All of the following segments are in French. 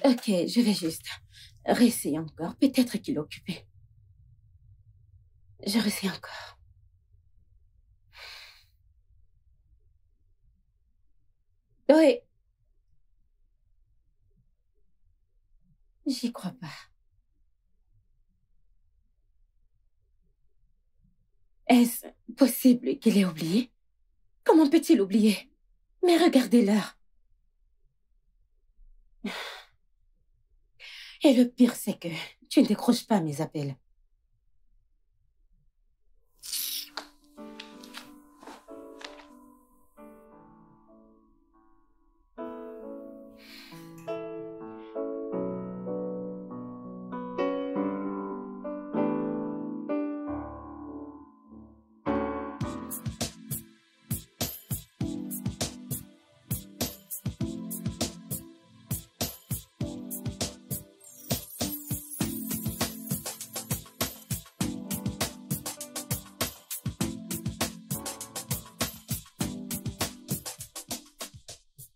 Ok, je vais juste réessayer encore. Peut-être qu'il est occupé. Je réessaye encore. Oui. J'y crois pas. Est-ce possible qu'il ait oublié? Comment peut-il oublier? Mais regardez l'heure. Et le pire, c'est que tu ne décroches pas mes appels.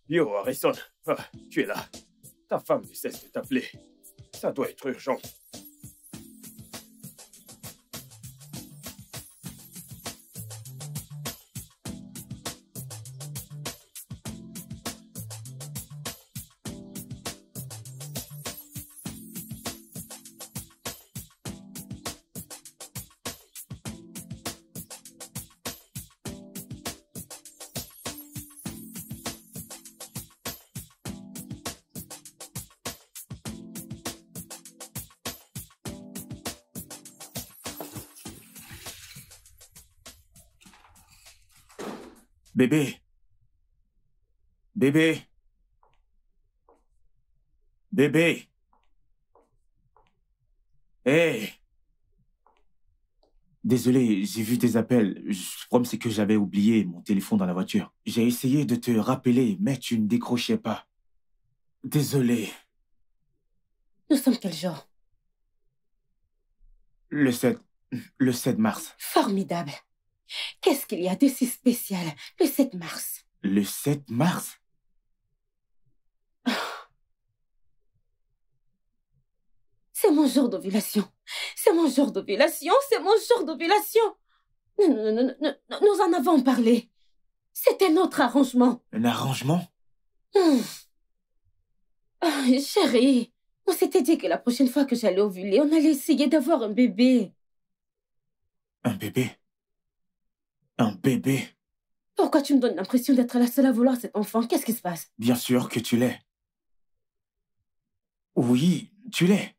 Yo, Harrison, tu es là. Ta femme ne cesse de t'appeler. Ça doit être urgent. Bébé. Bébé. Bébé. Hé. Désolé, j'ai vu tes appels. Le problème, c'est que j'avais oublié mon téléphone dans la voiture. J'ai essayé de te rappeler, mais tu ne décrochais pas. Désolé. Nous sommes quel jour? Le 7 mars. Formidable. Qu'est-ce qu'il y a de si spécial le 7 mars? Le 7 mars? C'est mon jour d'ovulation. C'est mon jour d'ovulation. C'est mon jour d'ovulation. Nous en avons parlé. C'était notre arrangement. Un arrangement? Chérie, on s'était dit que la prochaine fois que j'allais ovuler, on allait essayer d'avoir un bébé. Un bébé? Un bébé? Pourquoi tu me donnes l'impression d'être la seule à vouloir cet enfant? Qu'est-ce qui se passe? Bien sûr que tu l'es. Oui, tu l'es.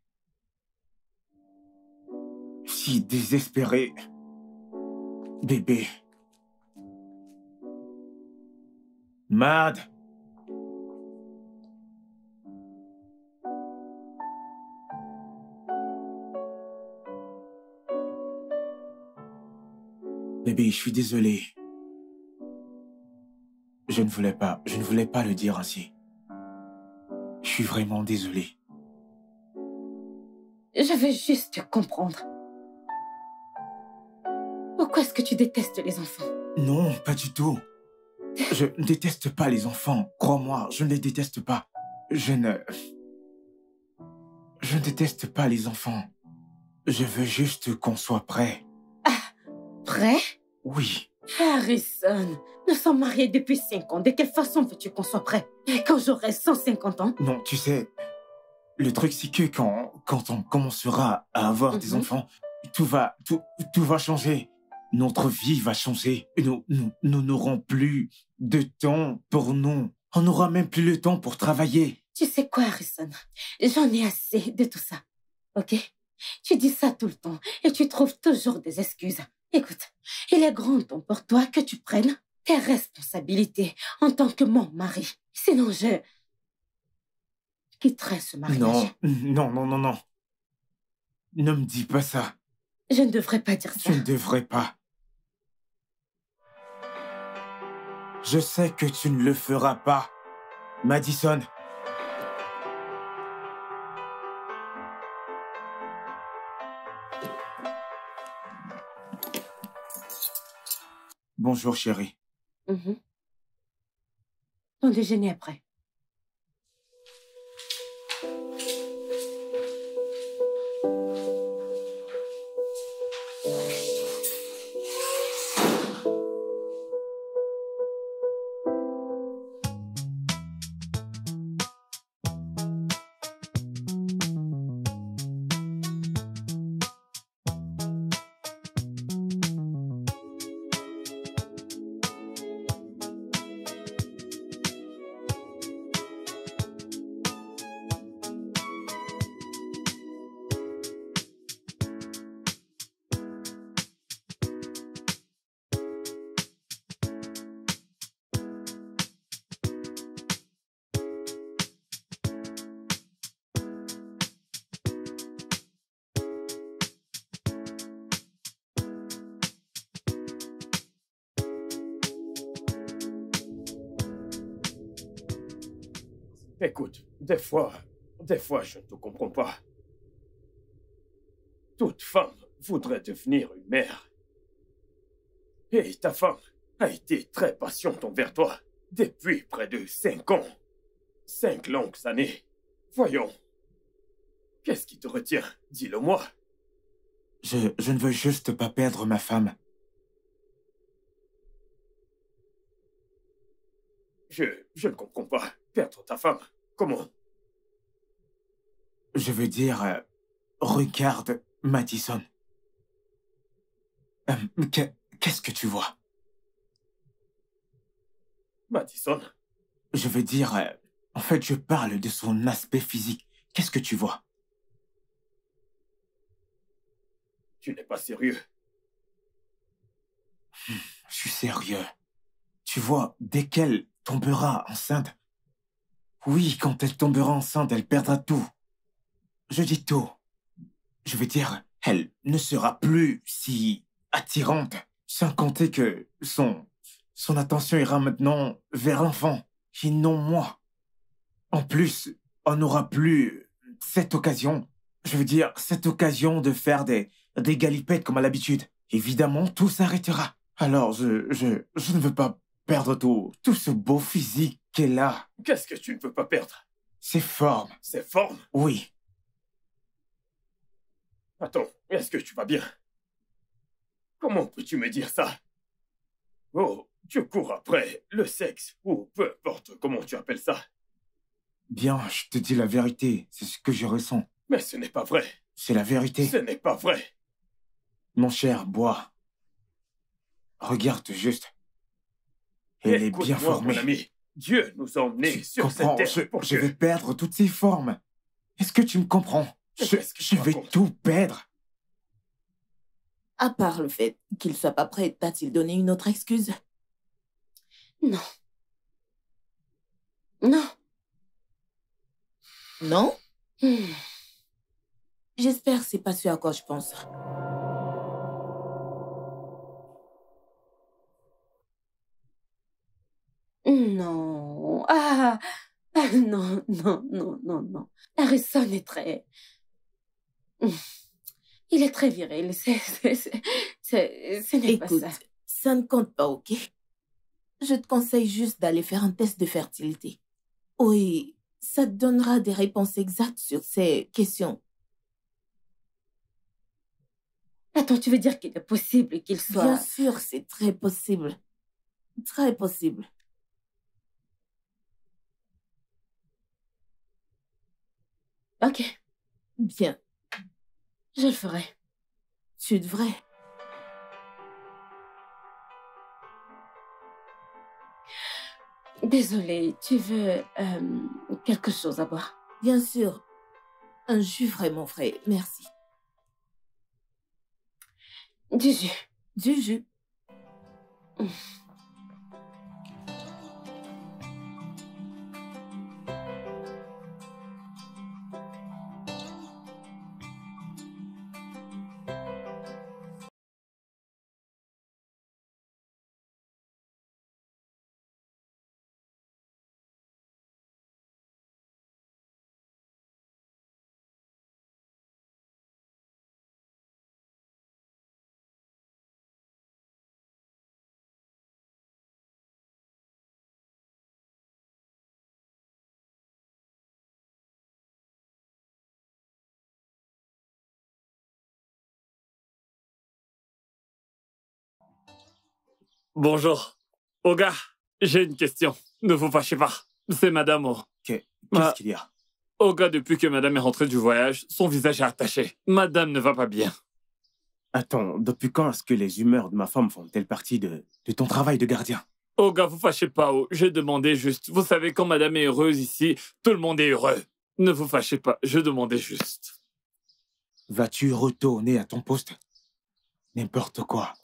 Si désespéré. Bébé. Mad. Bébé, je suis désolé. Je ne voulais pas le dire ainsi. Je suis vraiment désolé. Je veux juste comprendre. Pourquoi est-ce que tu détestes les enfants? Non, pas du tout. Je ne déteste pas les enfants. Crois-moi, je ne les déteste pas. Je ne déteste pas les enfants. Je veux juste qu'on soit prêt. Ah, prêt? Oui. Harrison, nous sommes mariés depuis 5 ans. De quelle façon veux-tu qu'on soit prêt? Et quand j'aurai 150 ans? Non, tu sais, le truc c'est que quand on commencera à avoir des enfants, tout va changer. Notre vie va changer. Nous n'aurons plus de temps pour nous. On n'aura même plus le temps pour travailler. Tu sais quoi, Harrison? J'en ai assez de tout ça. Ok? Tu dis ça tout le temps et tu trouves toujours des excuses. Écoute, il est grand temps pour toi que tu prennes tes responsabilités en tant que mon mari. Sinon, je quitterai ce mariage. Non. Ne me dis pas ça. Je ne devrais pas dire ça. Tu ne devrais pas. Je sais que tu ne le feras pas, Madison. Bonjour, chérie. Ton déjeuner après. Écoute, des fois, je ne te comprends pas. Toute femme voudrait devenir une mère. Et ta femme a été très patiente envers toi depuis près de 5 ans. 5 longues années. Voyons. Qu'est-ce qui te retient? Dis-le-moi. Je ne veux juste pas perdre ma femme. Je ne comprends pas. Perdre ta femme. Comment? Je veux dire, regarde Madison. Qu'est-ce que tu vois? Madison? Je veux dire, en fait, je parle de son aspect physique. Qu'est-ce que tu vois? Tu n'es pas sérieux. Je suis sérieux. Tu vois, dès qu'elle tombera enceinte, oui, quand elle tombera enceinte, elle perdra tout. Je dis tout. Je veux dire, elle ne sera plus si attirante, sans compter que son attention ira maintenant vers l'enfant, et non moi. En plus, on n'aura plus cette occasion, je veux dire, cette occasion de faire des galipettes comme à l'habitude. Évidemment, tout s'arrêtera. Alors, je ne veux pas perdre tout ce beau physique qu'elle a. Qu'est-ce que tu ne veux pas perdre? Ses formes. Ses formes? Oui. Attends, est-ce que tu vas bien? Comment peux-tu me dire ça? Oh, tu cours après le sexe, ou peu importe comment tu appelles ça. Bien, je te dis la vérité, c'est ce que je ressens. Mais ce n'est pas vrai. C'est la vérité. Ce n'est pas vrai. Mon cher, bois. Regarde juste. Elle est bien formée. Mon ami. Dieu nous a emmenés sur cette terre pour je vais perdre toutes ces formes. Est-ce que tu me comprends? Je vais tout perdre. À part le fait qu'il soit pas prêt, t'a-t-il donné une autre excuse? Non. Non. Non? J'espère que c'est pas ce à quoi je pense. Non. Non, non, non, non, non. Harrison est très... Il est très viril. Ce n'est pas Écoute, ça. ça ne compte pas, ok? Je te conseille juste d'aller faire un test de fertilité. Oui, ça te donnera des réponses exactes sur ces questions. Attends, tu veux dire qu'il est possible qu'il soit... Bien sûr, c'est très possible. Très possible. Ok, Bien, je le ferai. tu devrais. Désolée, tu veux quelque chose à boire? Bien sûr. Un jus vraiment frais, merci. Du jus. Du jus. Bonjour. Oga, j'ai une question. Ne vous fâchez pas. C'est Madame O. Qu'est-ce qu'il y a? Oga, depuis que Madame est rentrée du voyage, son visage est attaché. Madame ne va pas bien. Attends, depuis quand est-ce que les humeurs de ma femme font-elles partie de ton travail de gardien? Oga, vous fâchez pas. J'ai demandé juste. Vous savez, quand Madame est heureuse ici, tout le monde est heureux. Ne vous fâchez pas. Je demandais juste. Vas-tu retourner à ton poste? N'importe quoi.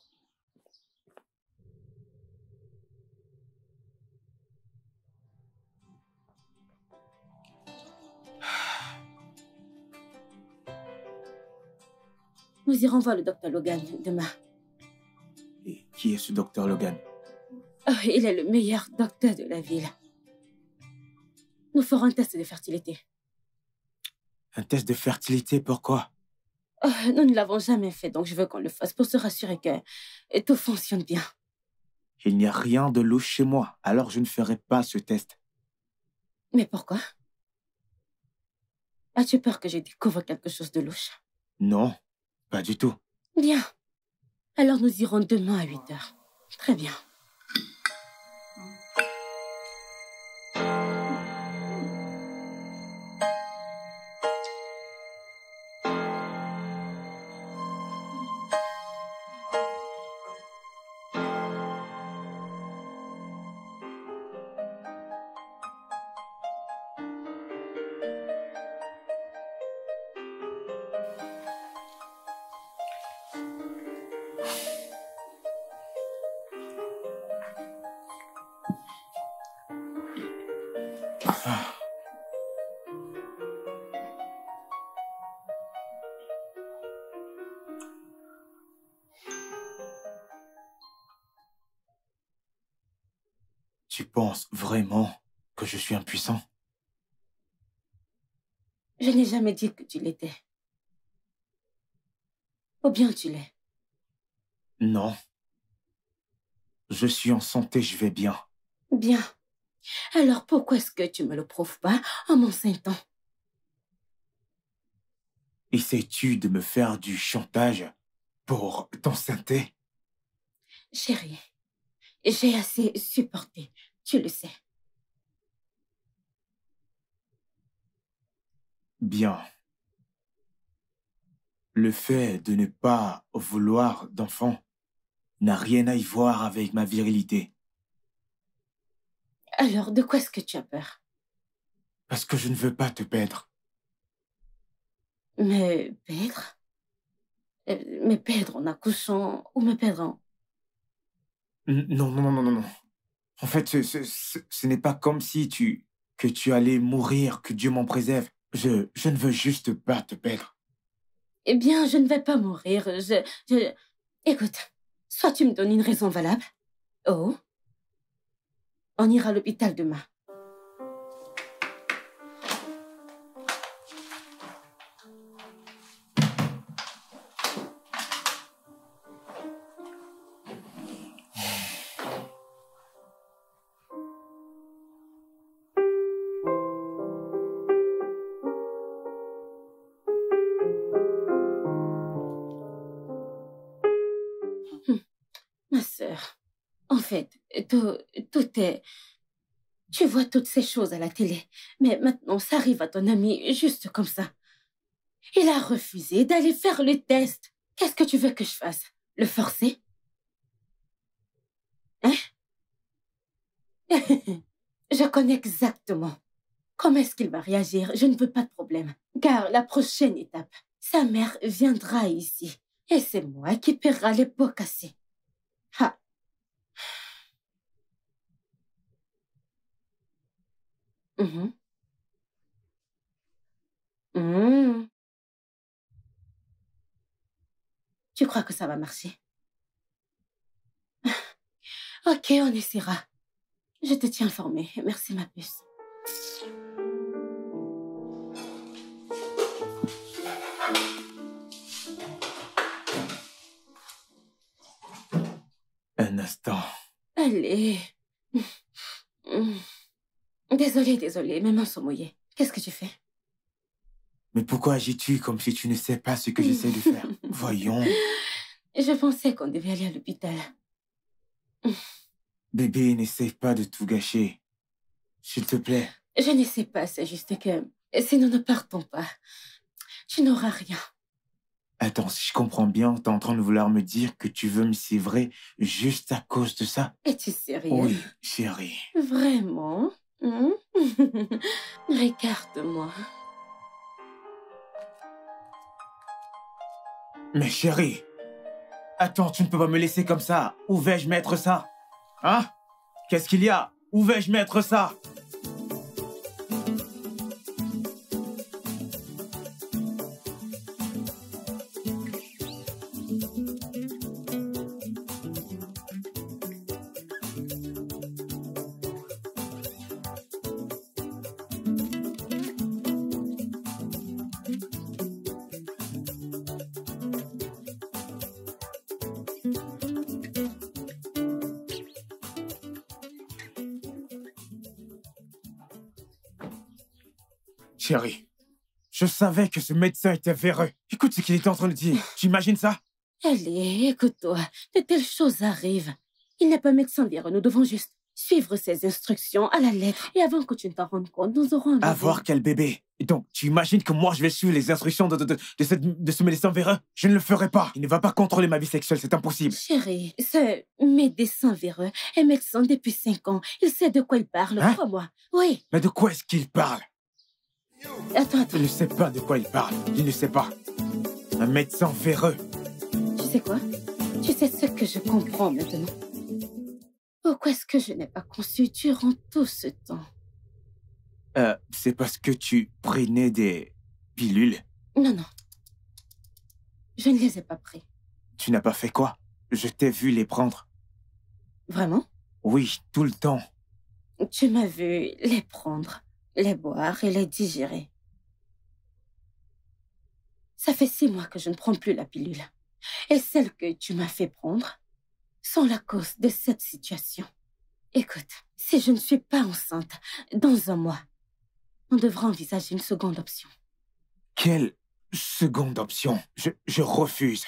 Nous irons voir le docteur Logan demain. Et qui est ce docteur Logan? Oh, il est le meilleur docteur de la ville. nous ferons un test de fertilité. Un test de fertilité, pourquoi? Nous ne l'avons jamais fait, donc je veux qu'on le fasse pour se rassurer que tout fonctionne bien. Il n'y a rien de louche chez moi, alors je ne ferai pas ce test. Mais pourquoi? As-tu peur que je découvre quelque chose de louche? Non, pas du tout. Bien. Alors nous irons demain à 8 heures. Très bien. Tu penses vraiment que je suis impuissant? Je n'ai jamais dit que tu l'étais. Ou bien tu l'es. Non. Je suis en santé, je vais bien. Bien. Alors pourquoi est-ce que tu me le prouves pas en mon saint temps? Essaies-tu de me faire du chantage pour t'enceinte? Chérie, j'ai assez supporté. Tu le sais. Bien. Le fait de ne pas vouloir d'enfant n'a rien à y voir avec ma virilité. Alors de quoi est-ce que tu as peur? Parce que je ne veux pas te perdre. Me perdre? Me perdre en accouchant ou me perdre en... Non, non, non, non, non. En fait, ce n'est pas comme si que tu allais mourir, que Dieu m'en préserve. Je ne veux juste pas te perdre. Eh bien, je ne vais pas mourir. Écoute, soit tu me donnes une raison valable. Oh. On ira à l'hôpital demain. Ma sœur, en fait, tout est... Tu vois toutes ces choses à la télé, mais maintenant ça arrive à ton ami juste comme ça. Il a refusé d'aller faire le test. Qu'est-ce que tu veux que je fasse? Le forcer? Hein? Je connais exactement comment est-ce qu'il va réagir. Je ne veux pas de problème, car la prochaine étape, sa mère viendra ici et c'est moi qui paiera les pots cassés. Ah. Mhm. Mhm. Tu crois que ça va marcher? Ok, on essaiera. Je te tiens informée. Merci, ma puce. Un instant. Allez. Désolée, mes mains sont mouillées. Qu'est-ce que tu fais? Mais pourquoi agis-tu comme si tu ne sais pas ce que j'essaie de faire? Voyons. Je pensais qu'on devait aller à l'hôpital. Bébé, n'essaie pas de tout gâcher. S'il te plaît. Je ne sais pas, c'est juste que si nous ne partons pas, tu n'auras rien. Attends, si je comprends bien, t'es en train de vouloir me dire que tu veux me sévrer juste à cause de ça? Es-tu sérieux? Oui, chérie. Vraiment? Regarde-moi. Mais chérie, attends, tu ne peux pas me laisser comme ça. Où vais-je mettre ça? Hein? Qu'est-ce qu'il y a? Où vais-je mettre ça? Chérie, je savais que ce médecin était véreux. Écoute ce qu'il était en train de dire. Tu imagines ça? Allez, écoute-toi. De telles choses arrivent. Il n'est pas médecin véreux. Nous devons juste suivre ses instructions à la lettre. Et avant que tu ne t'en rendes compte, nous aurons un bébé. Avoir quel bébé? Et donc, tu imagines que moi, je vais suivre les instructions de ce médecin véreux? Je ne le ferai pas. Il ne va pas contrôler ma vie sexuelle, c'est impossible. Chérie, ce médecin véreux est médecin depuis 5 ans. Il sait de quoi il parle, Hein? crois-moi. Oui. Mais de quoi est-ce qu'il parle? Attends. Il ne sait pas de quoi il parle. Il ne sait pas. Un médecin véreux. Tu sais quoi? Tu sais ce que je comprends maintenant. Pourquoi est-ce que je n'ai pas conçu durant tout ce temps? C'est parce que tu prenais des pilules. Non. Je ne les ai pas pris. Tu n'as pas fait quoi? Je t'ai vu les prendre. Vraiment? Oui, tout le temps. Tu m'as vu les prendre, les boire et les digérer. Ça fait 6 mois que je ne prends plus la pilule. Et celles que tu m'as fait prendre sont la cause de cette situation. Écoute, si je ne suis pas enceinte dans 1 mois, on devra envisager une seconde option. Quelle seconde option? Je refuse.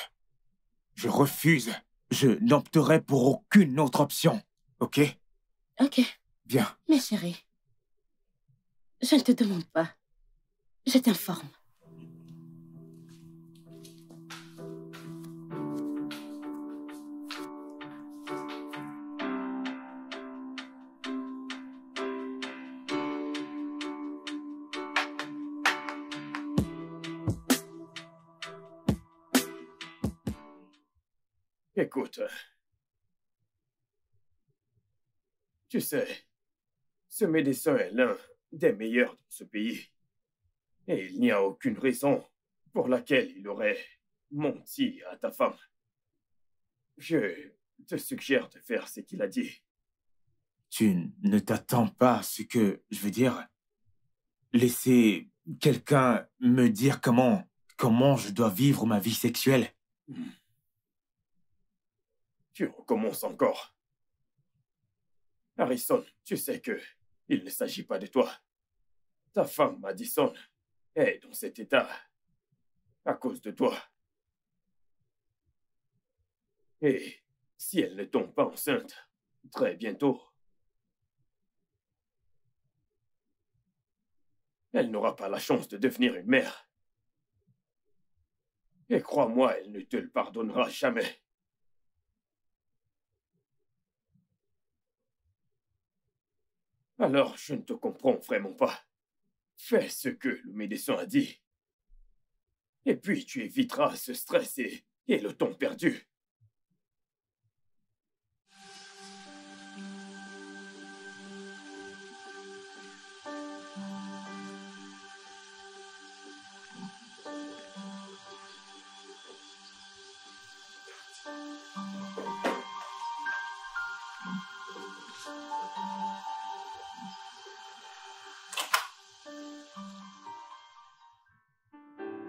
Je refuse. Je n'opterai pour aucune autre option. Ok? Ok, Bien. mais chérie, je ne te demande pas. Je t'informe. Écoute, tu sais, ce médecin est l'un des meilleurs dans ce pays. Et il n'y a aucune raison pour laquelle il aurait menti à ta femme. Je te suggère de faire ce qu'il a dit. Tu ne t'attends pas à ce que, je veux dire, laisser quelqu'un me dire comment je dois vivre ma vie sexuelle. Tu recommences encore. Harrison, tu sais que il ne s'agit pas de toi. Ta femme, Madison, est dans cet état à cause de toi. Et si elle ne tombe pas enceinte très bientôt, elle n'aura pas la chance de devenir une mère. Et crois-moi, elle ne te le pardonnera jamais. Alors, je ne te comprends vraiment pas. Fais ce que le médecin a dit. Et puis, tu éviteras ce stress et le temps perdu.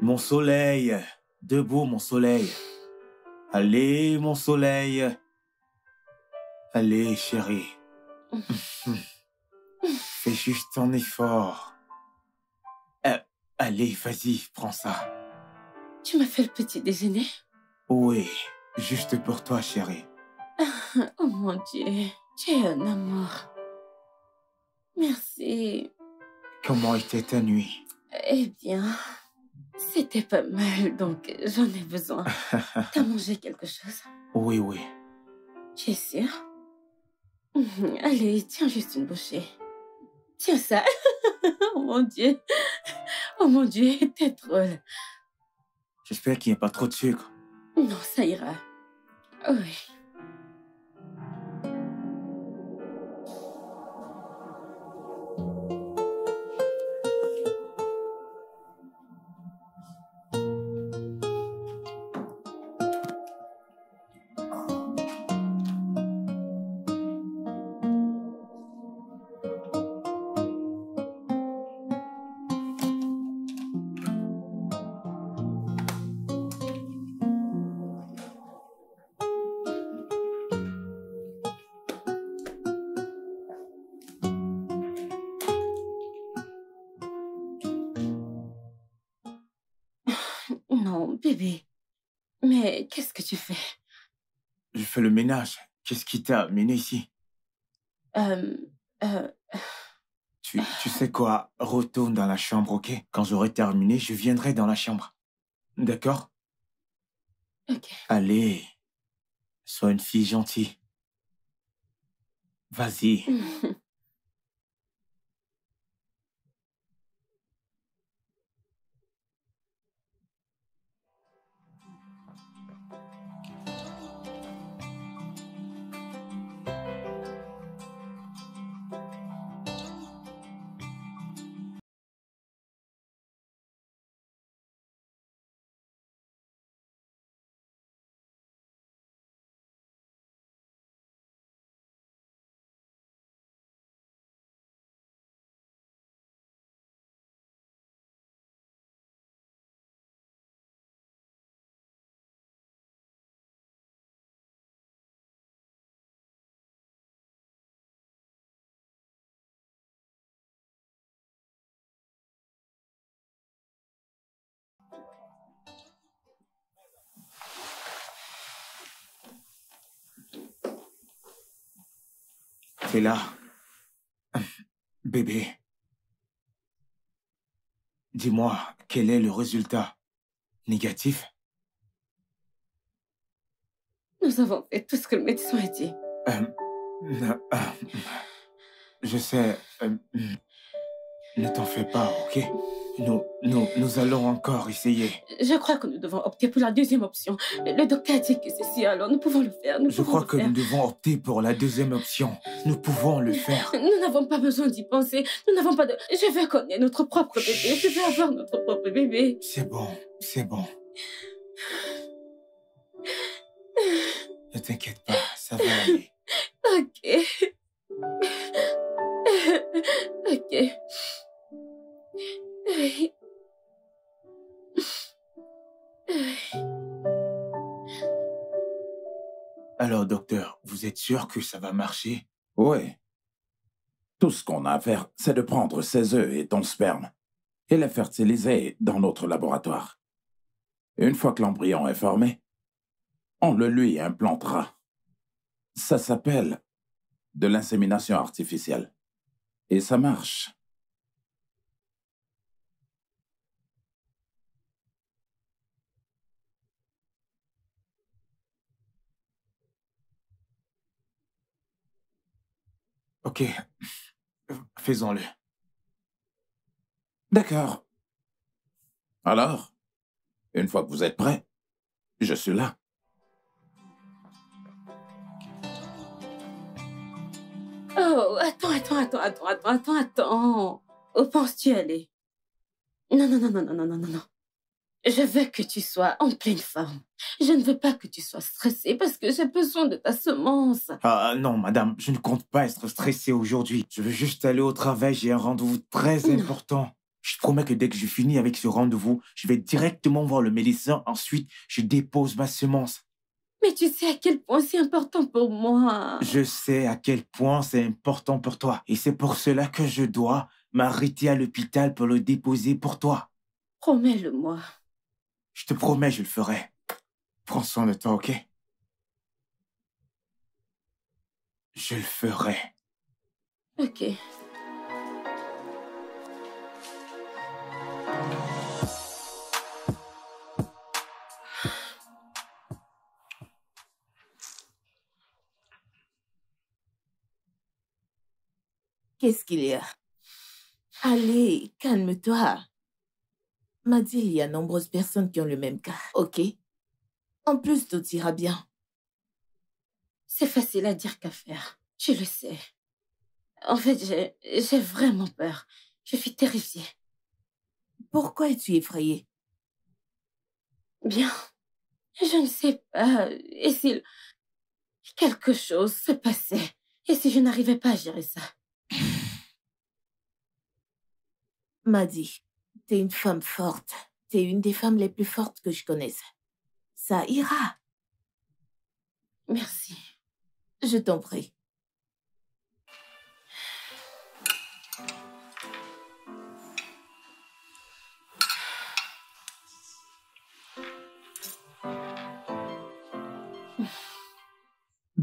Mon soleil, debout mon soleil. Allez mon soleil. Allez chérie. Fais juste un effort. Allez, vas-y, prends ça. Tu m'as fait le petit déjeuner? Oui, juste pour toi chérie. Oh mon Dieu, tu es un amour. Merci. Comment était ta nuit? Eh bien, c'était pas mal, donc j'en ai besoin. T'as mangé quelque chose? Oui, oui. Tu es sûr? Allez, tiens juste une bouchée. Tiens ça. Oh mon Dieu. Oh mon Dieu, t'es drôle. J'espère qu'il n'y a pas trop de sucre. Non, ça ira. Oui. bébé. Mais qu'est-ce que tu fais? Je fais le ménage. Qu'est-ce qui t'a amené ici? Euh, euh, Tu sais quoi? Retourne dans la chambre, ok? Quand j'aurai terminé, je viendrai dans la chambre. D'accord? ok. Allez, sois une fille gentille. Vas-y. T'es là. Bébé. Dis-moi, quel est le résultat? Négatif? Nous avons fait tout ce que le médecin a dit. Je sais. Ne t'en fais pas, ok? Nous allons encore essayer. Je crois que nous devons opter pour la deuxième option. Le docteur a dit que ceci, alors nous pouvons le faire. Je crois que nous devons opter pour la deuxième option. Nous pouvons le faire. Nous n'avons pas besoin d'y penser. Nous n'avons pas de... Je veux qu'on ait notre propre bébé. Je veux avoir notre propre bébé. C'est bon, c'est bon. Ne t'inquiète pas, ça va aller. Ok. Ok. Oui. Alors, docteur, vous êtes sûr que ça va marcher? Oui. Tout ce qu'on a à faire, c'est de prendre ses œufs et ton sperme et les fertiliser dans notre laboratoire. Une fois que l'embryon est formé, on le lui implantera. Ça s'appelle de l'insémination artificielle. Et ça marche. Ok, faisons-le. D'accord. Alors, une fois que vous êtes prêts, je suis là. Oh, attends. Où penses-tu aller? Non. Je veux que tu sois en pleine forme. Je ne veux pas que tu sois stressée parce que j'ai besoin de ta semence. Ah non, madame, je ne compte pas être stressé aujourd'hui. Je veux juste aller au travail, j'ai un rendez-vous très Non. important. Je te promets que dès que je finis avec ce rendez-vous, je vais directement voir le médecin. Ensuite, je dépose ma semence. Mais tu sais à quel point c'est important pour moi. Je sais à quel point c'est important pour toi. Et c'est pour cela que je dois m'arrêter à l'hôpital pour le déposer pour toi. Promets-le-moi. Je te promets, je le ferai. Prends soin de toi, ok? Je le ferai. Ok. Qu'est-ce qu'il y a? Allez, calme-toi. M'a dit, il y a nombreuses personnes qui ont le même cas, ok? En plus, tout ira bien. C'est facile à dire qu'à faire. Je le sais. En fait, j'ai vraiment peur. Je suis terrifiée. Pourquoi es-tu effrayée? Bien. Je ne sais pas. Et si quelque chose se passait? Et si je n'arrivais pas à gérer ça? M'a dit, t'es une femme forte. T'es une des femmes les plus fortes que je connaisse. Ça ira. Merci. Je t'en prie.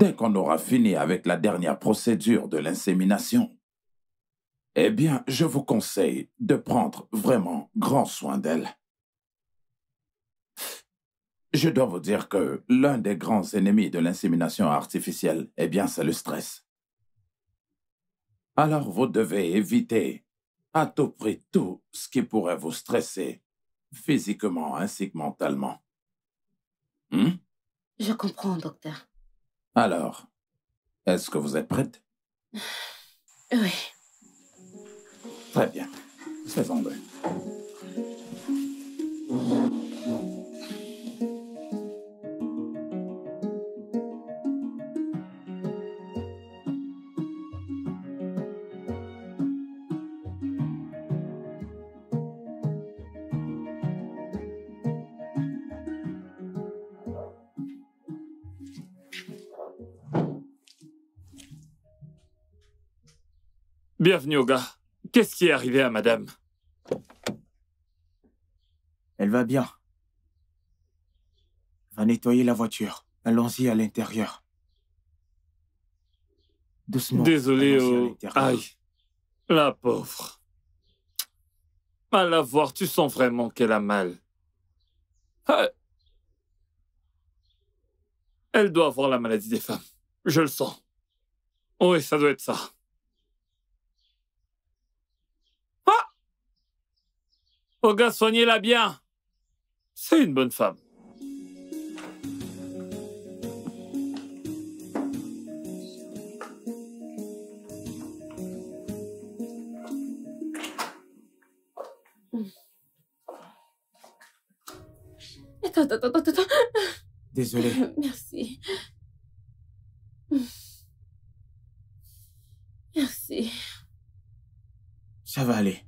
dès qu'on aura fini avec la dernière procédure de l'insémination, eh bien, je vous conseille de prendre vraiment grand soin d'elle. Je dois vous dire que l'un des grands ennemis de l'insémination artificielle, eh bien, c'est le stress. Alors, vous devez éviter à tout prix tout ce qui pourrait vous stresser, physiquement ainsi que mentalement. Je comprends, docteur. Alors, est-ce que vous êtes prête? Oui. Très bien. Faisons-le. Bienvenue au gars. Qu'est-ce qui est arrivé à madame? Elle va bien. Va nettoyer la voiture. Allons-y à l'intérieur. Doucement. Désolé, allons-y à l'intérieur. Aïe. La pauvre. À la voir, tu sens vraiment qu'elle a mal. Ah. Elle doit avoir la maladie des femmes. Je le sens. Oui, ça doit être ça. Ah! Au gars, soignez-la bien. C'est une bonne femme. Attends. Désolé. Merci. Merci. Ça va aller.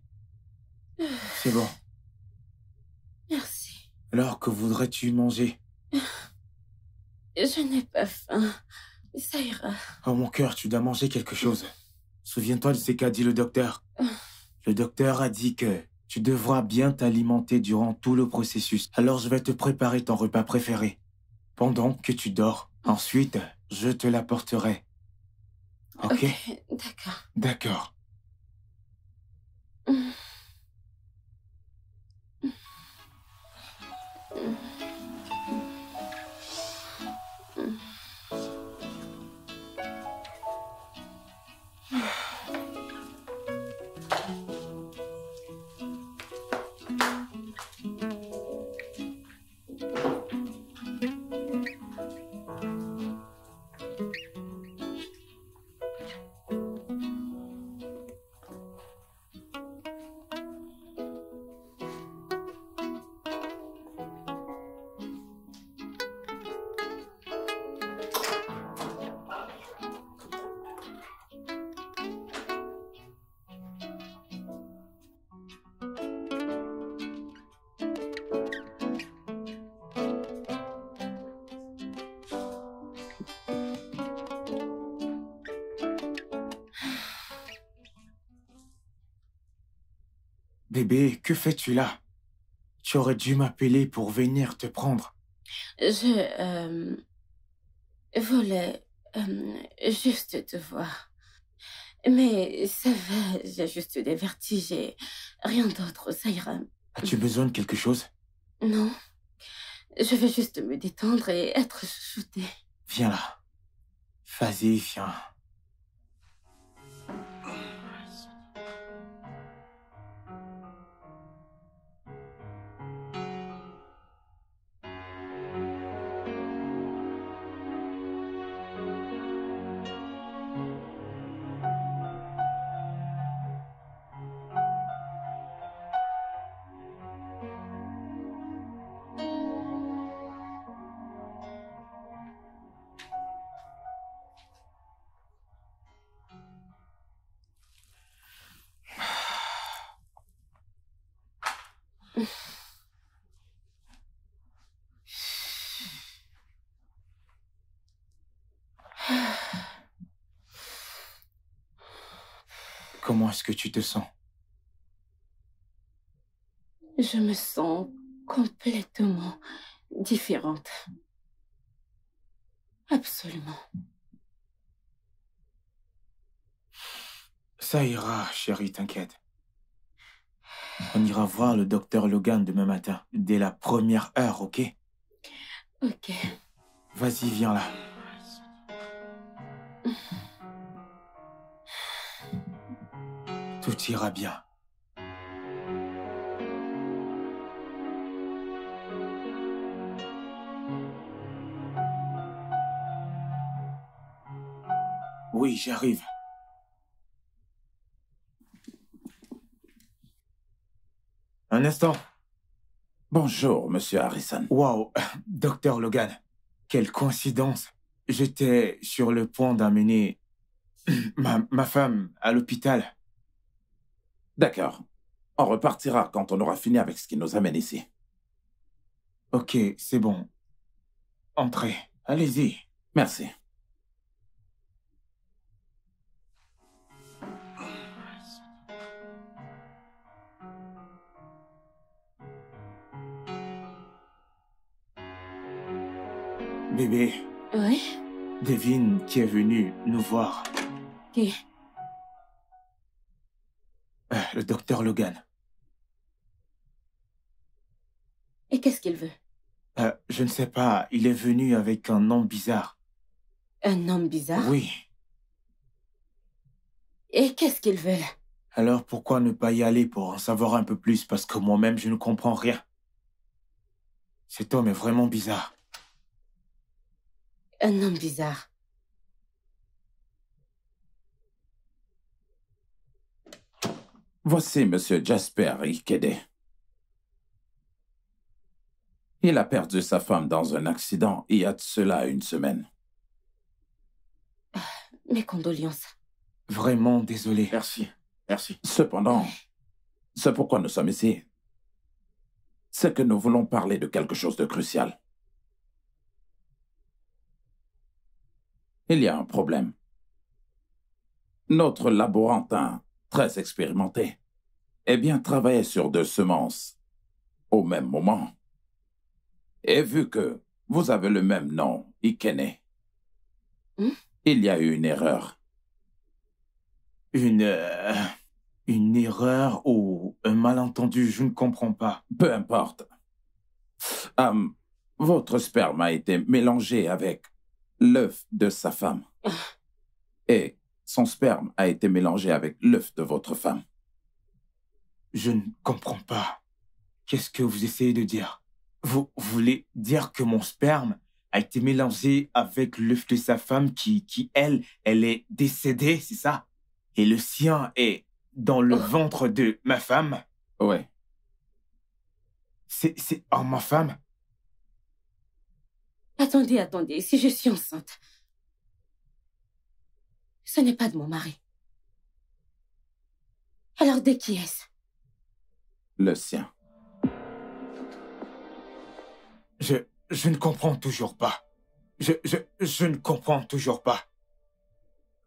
C'est bon. Merci. Alors, que voudrais-tu manger? Je n'ai pas faim. Ça ira. Oh mon cœur, tu dois manger quelque chose. Souviens-toi de ce qu'a dit le docteur. Le docteur a dit que tu devras bien t'alimenter durant tout le processus. Alors je vais te préparer ton repas préféré. Pendant que tu dors. Ensuite, je te l'apporterai. Ok? D'accord. D'accord. Bébé, que fais-tu là? Tu aurais dû m'appeler pour venir te prendre. Je voulais juste te voir. Mais ça va, j'ai juste des vertiges et rien d'autre, ça ira. As-tu besoin de quelque chose? Non, je vais juste me détendre et être chouchoutée. Viens là. Vas-y, viens. Comment est-ce que tu te sens? Je me sens complètement différente. Absolument. Ça ira, chérie, t'inquiète. On ira voir le docteur Logan demain matin, dès la première heure, ok? Ok. Vas-y, viens là. Tout ira bien. Oui, j'arrive. Un instant. Bonjour, monsieur Harrison. Wow, docteur Logan. Quelle coïncidence. J'étais sur le point d'amener ma femme à l'hôpital. D'accord. On repartira quand on aura fini avec ce qui nous amène ici. Ok, c'est bon. Entrez. Allez-y. Merci. Bébé, Oui? devine qui est venu nous voir. Qui? Le docteur Logan. Et qu'est-ce qu'il veut? Je ne sais pas, il est venu avec un nom bizarre. Un homme bizarre? Oui. Et qu'est-ce qu'il veut là? Alors pourquoi ne pas y aller pour en savoir un peu plus, parce que moi-même je ne comprends rien. Cet homme est vraiment bizarre. Un homme bizarre. Voici monsieur Jasper Ikede. Il a perdu sa femme dans un accident il y a de cela une semaine. Mes condoléances. Vraiment désolé. Merci. Merci. Cependant, c'est pourquoi nous sommes ici. C'est que nous voulons parler de quelque chose de crucial. Il y a un problème. Notre laborantin, très expérimenté, travaillait sur 2 semences au même moment. Et vu que vous avez le même nom, Ikene, il y a eu une erreur. Une erreur ou un malentendu, je ne comprends pas. Peu importe. Votre sperme a été mélangé avec l'œuf de sa femme. Et son sperme a été mélangé avec l'œuf de votre femme. Je ne comprends pas. Qu'est-ce que vous essayez de dire? Vous voulez dire que mon sperme a été mélangé avec l'œuf de sa femme qui elle est décédée, c'est ça? Et le sien est dans le ventre de ma femme? Oui. C'est ma femme? Attendez, si je suis enceinte, ce n'est pas de mon mari. Alors de qui est-ce? Le sien. Je ne comprends toujours pas. Je ne comprends toujours pas.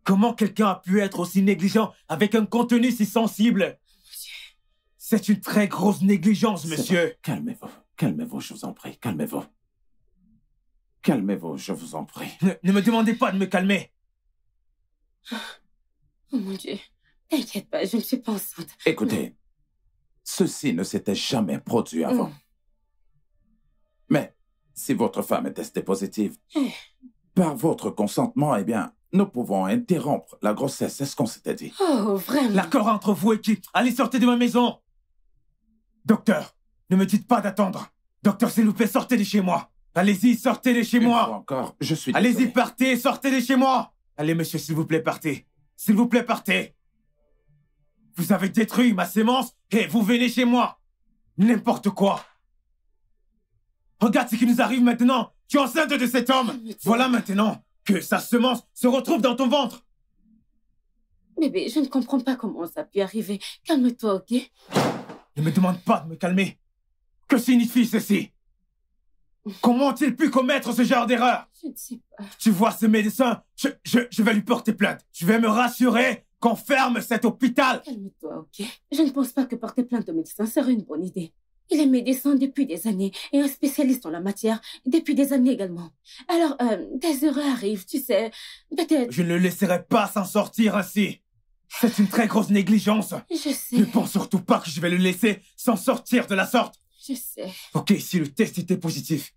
Comment quelqu'un a pu être aussi négligent avec un contenu si sensible? C'est une très grosse négligence, monsieur. Calmez-vous. Calmez-vous, je vous en prie. Calmez-vous. Calmez-vous, je vous en prie. Ne me demandez pas de me calmer. Oh mon Dieu. T'inquiète pas, je ne suis pas enceinte. Écoutez, ceci ne s'était jamais produit avant. Mais si votre femme est testée positive, par votre consentement, nous pouvons interrompre la grossesse. C'est ce qu'on s'était dit. Oh, vraiment? L'accord entre vous et qui? Allez, sortez de ma maison. Docteur, ne me dites pas d'attendre. Docteur, s'il vous plaît, sortez de chez moi. Allez-y, sortez de chez moi. Encore, je suis Allez-y, désolé. partez, sortez de chez moi. Allez, monsieur, s'il vous plaît, partez. S'il vous plaît, partez. Vous avez détruit ma sémence et vous venez chez moi. N'importe quoi. Regarde ce qui nous arrive maintenant. Tu es enceinte de cet homme. Voilà maintenant que sa semence se retrouve dans ton ventre. Bébé, je ne comprends pas comment ça a pu arriver. Calme-toi, ok? Ne me demande pas de me calmer. Que signifie ceci? Comment ont-ils pu commettre ce genre d'erreur? Je ne sais pas. Tu vois ce médecin? Je vais lui porter plainte. Je vais me rassurer qu'on ferme cet hôpital. Calme-toi, ok? Je ne pense pas que porter plainte au médecin serait une bonne idée. Il est médecin depuis des années et un spécialiste en la matière depuis des années également. Alors, des erreurs arrivent, tu sais. Peut-être... Je ne le laisserai pas s'en sortir ainsi. C'est une très grosse négligence. Je sais, Ne pense surtout pas que je vais le laisser s'en sortir de la sorte. je sais. Ok, si le test était positif.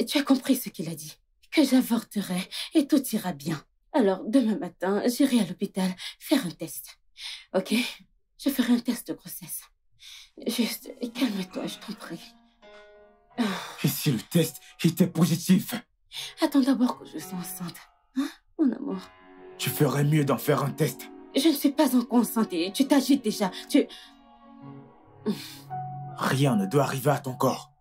Tu as compris ce qu'il a dit. Que j'avorterai et tout ira bien. Alors, demain matin, j'irai à l'hôpital faire un test. Ok? Je ferai un test de grossesse. Juste, calme-toi, je t'en prie. Et si le test était positif? Attends d'abord que je sois enceinte. Hein, mon amour? Tu ferais mieux d'en faire un test. Je ne suis pas encore enceinte et tu t'agites déjà. Rien ne doit arriver à ton corps.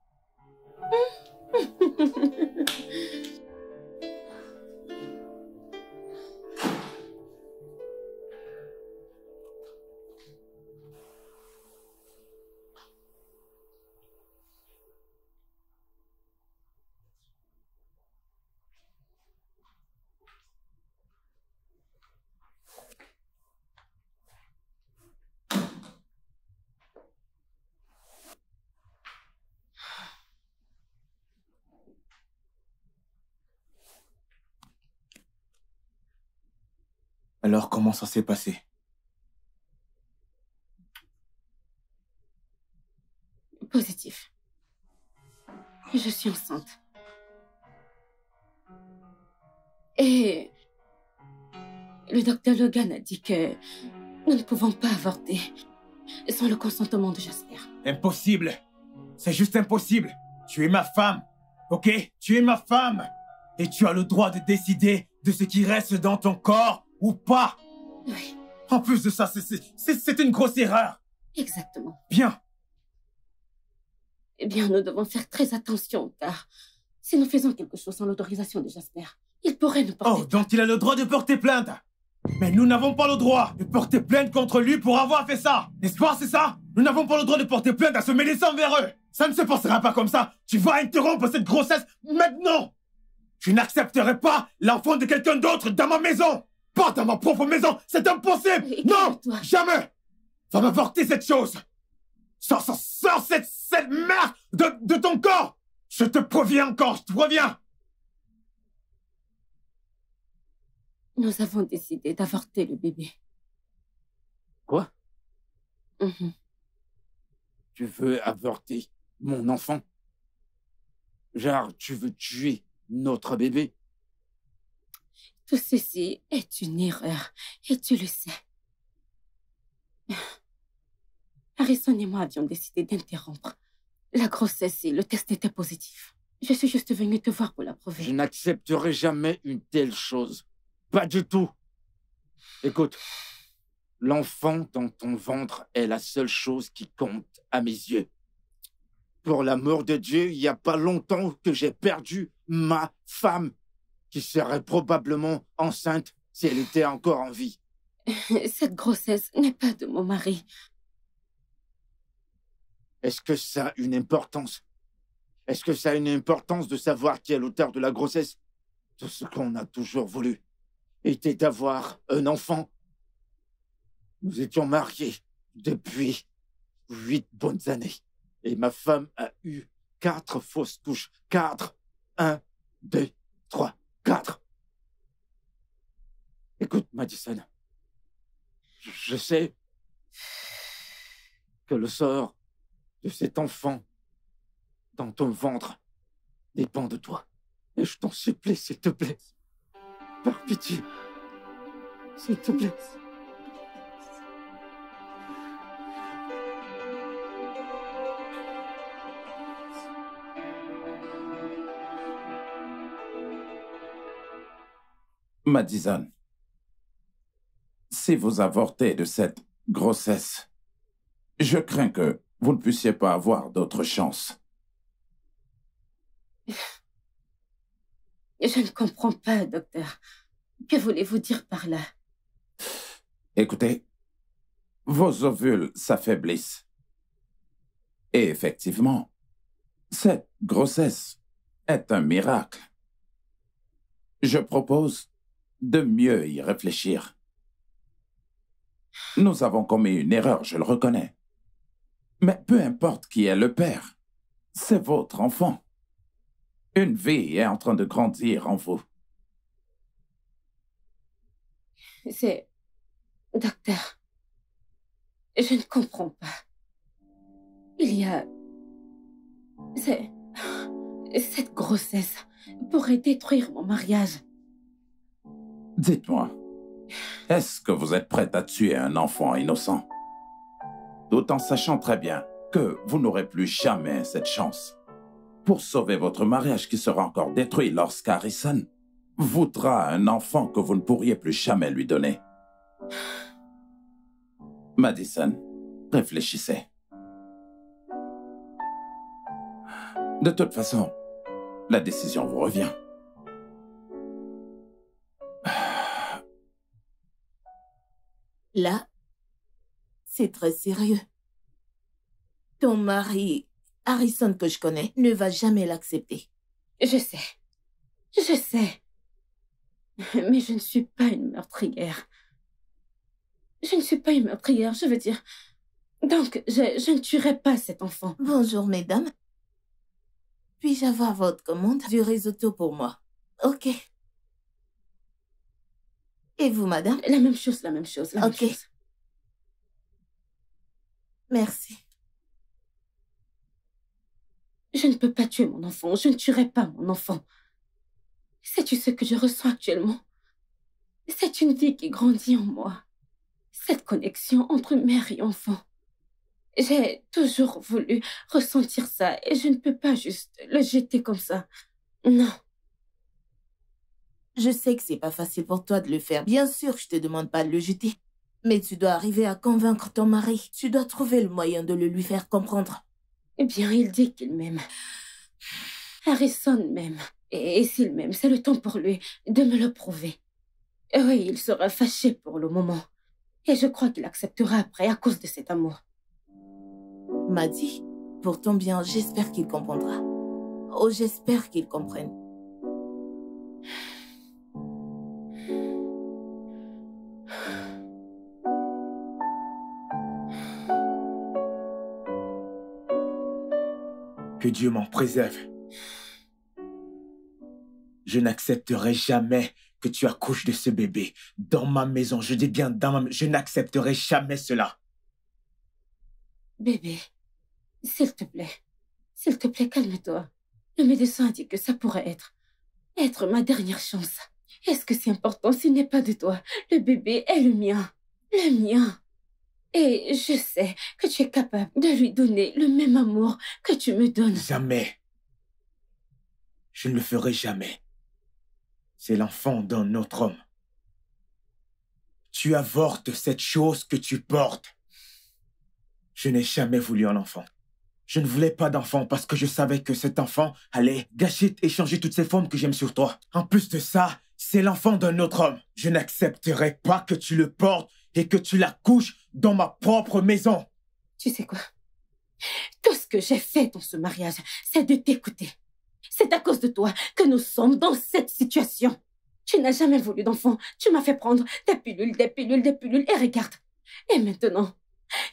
Alors, comment ça s'est passé? Positif. Je suis enceinte. Et le docteur Logan a dit que nous ne pouvons pas avorter sans le consentement de Jasper. Impossible. C'est juste impossible. Tu es ma femme. Ok? Tu es ma femme. Et tu as le droit de décider de ce qui reste dans ton corps ou pas. Oui, En plus de ça, c'est une grosse erreur. exactement. Bien. Eh bien, nous devons faire très attention, car si nous faisons quelque chose sans l'autorisation de Jasper, il pourrait nous porter... Oh, donc il a le droit de porter plainte. Mais nous n'avons pas le droit de porter plainte contre lui pour avoir fait ça. N'est-ce pas, c'est ça? Nous n'avons pas le droit de porter plainte à ce médecin envers eux. Ça ne se passera pas comme ça. Tu vas interrompre cette grossesse maintenant. Je n'accepterai pas l'enfant de quelqu'un d'autre dans ma maison. Pas dans ma propre maison. C'est impossible. Et Non, calme-toi. jamais. Va m'avorter cette chose. Sors cette merde de ton corps. Je te préviens encore, je te préviens. Nous avons décidé d'avorter le bébé. Quoi? Mhm. Tu veux avorter mon enfant? Genre, tu veux tuer notre bébé? Tout ceci est une erreur, et tu le sais. Harrison et moi avions décidé d'interrompre la grossesse et le test était positif. Je suis juste venue te voir pour Je l'approuver. n'accepterai jamais une telle chose. Pas du tout. Écoute, l'enfant dans ton ventre est la seule chose qui compte à mes yeux. Pour l'amour de Dieu, il n'y a pas longtemps que j'ai perdu ma femme, qui serait probablement enceinte si elle était encore en vie. Cette grossesse n'est pas de mon mari. Est-ce que ça a une importance? Est-ce que ça a une importance de savoir qui est l'auteur de la grossesse? Tout ce qu'on a toujours voulu était d'avoir un enfant. Nous étions mariés depuis 8 bonnes années. Et ma femme a eu 4 fausses couches. 4. 1, 2, 3, 4. Écoute, Madison. Je sais que le sort de cet enfant dans ton ventre dépend de toi. Et je t'en supplie, s'il te plaît. Par pitié. S'il te plaît. Madison, si vous avortez de cette grossesse, je crains que vous ne puissiez pas avoir d'autre chance. Je ne comprends pas, docteur. Que voulez-vous dire par là? Écoutez, vos ovules s'affaiblissent. Et effectivement, cette grossesse est un miracle. Je propose de mieux y réfléchir. Nous avons commis une erreur, je le reconnais. Mais peu importe qui est le père, c'est votre enfant. Une vie est en train de grandir en vous. C'est Docteur, je ne comprends pas. Il y a... Cette grossesse pourrait détruire mon mariage. Dites-moi, est-ce que vous êtes prête à tuer un enfant innocent? Tout en sachant très bien que vous n'aurez plus jamais cette chance. Pour sauver votre mariage qui sera encore détruit lorsqu'Harrison voudra un enfant que vous ne pourriez plus jamais lui donner. Madison, réfléchissez. De toute façon, la décision vous revient. Là, c'est très sérieux. Ton mari, Harrison que je connais, ne va jamais l'accepter. Je sais. Je sais. Mais je ne suis pas une meurtrière. Je ne suis pas une meurtrière, je veux dire. Donc, je ne tuerai pas cet enfant. Bonjour, mesdames. Puis-je avoir votre commande du risotto pour moi? Ok. Et vous, madame? La même chose, la même chose, la même chose. Merci. Je ne peux pas tuer mon enfant. Je ne tuerai pas mon enfant. Sais-tu ce que je ressens actuellement? C'est une vie qui grandit en moi. Cette connexion entre mère et enfant. J'ai toujours voulu ressentir ça et je ne peux pas juste le jeter comme ça. Non. Je sais que c'est pas facile pour toi de le faire. Bien sûr, je te demande pas de le jeter. Mais tu dois arriver à convaincre ton mari. Tu dois trouver le moyen de le lui faire comprendre. Eh bien, il dit qu'il m'aime. Harrison m'aime. Et s'il m'aime, c'est le temps pour lui de me le prouver. Oui, il sera fâché pour le moment. Et je crois qu'il acceptera après à cause de cet amour. M'a dit, pour ton bien, j'espère qu'il comprendra. Oh, j'espère qu'il comprenne. Que Dieu m'en préserve. Je n'accepterai jamais que tu accouches de ce bébé dans ma maison. Je dis bien dans ma maison. Je n'accepterai jamais cela. Bébé, s'il te plaît, calme-toi. Le médecin a dit que ça pourrait être ma dernière chance. Est-ce que c'est important s'il n'est pas de toi? Le bébé est le mien. Le mien. Et je sais que tu es capable de lui donner le même amour que tu me donnes. Jamais. Je ne le ferai jamais. C'est l'enfant d'un autre homme. Tu avortes cette chose que tu portes. Je n'ai jamais voulu un enfant. Je ne voulais pas d'enfant parce que je savais que cet enfant allait gâcher et changer toutes ces formes que j'aime sur toi. En plus de ça, c'est l'enfant d'un autre homme. Je n'accepterai pas que tu le portes et que tu l'accouches dans ma propre maison. Tu sais quoi? Tout ce que j'ai fait dans ce mariage, c'est de t'écouter. C'est à cause de toi que nous sommes dans cette situation. Tu n'as jamais voulu d'enfant. Tu m'as fait prendre des pilules, et regarde. Et maintenant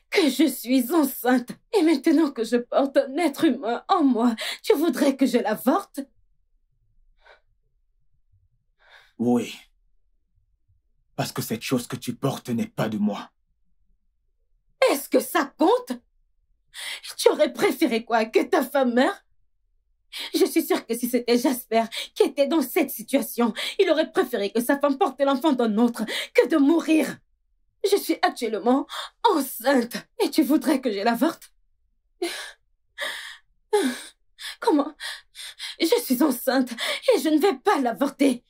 que je suis enceinte, et maintenant que je porte un être humain en moi, tu voudrais que je l'avorte? Oui. Parce que cette chose que tu portes n'est pas de moi. Est-ce que ça compte? Tu aurais préféré quoi? Que ta femme meure? Je suis sûre que si c'était Jasper qui était dans cette situation, il aurait préféré que sa femme porte l'enfant d'un autre que de mourir. Je suis actuellement enceinte et tu voudrais que je l'avorte? Comment? Je suis enceinte et je ne vais pas l'avorter.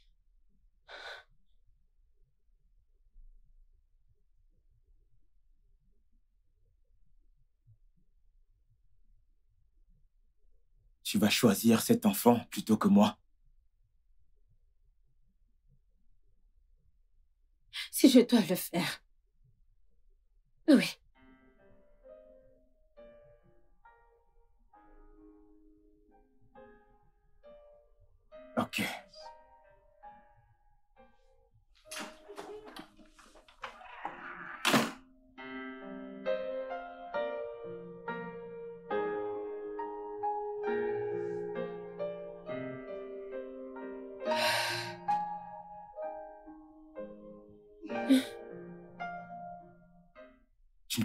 Tu vas choisir cet enfant plutôt que moi. Si je dois le faire. Oui. Ok.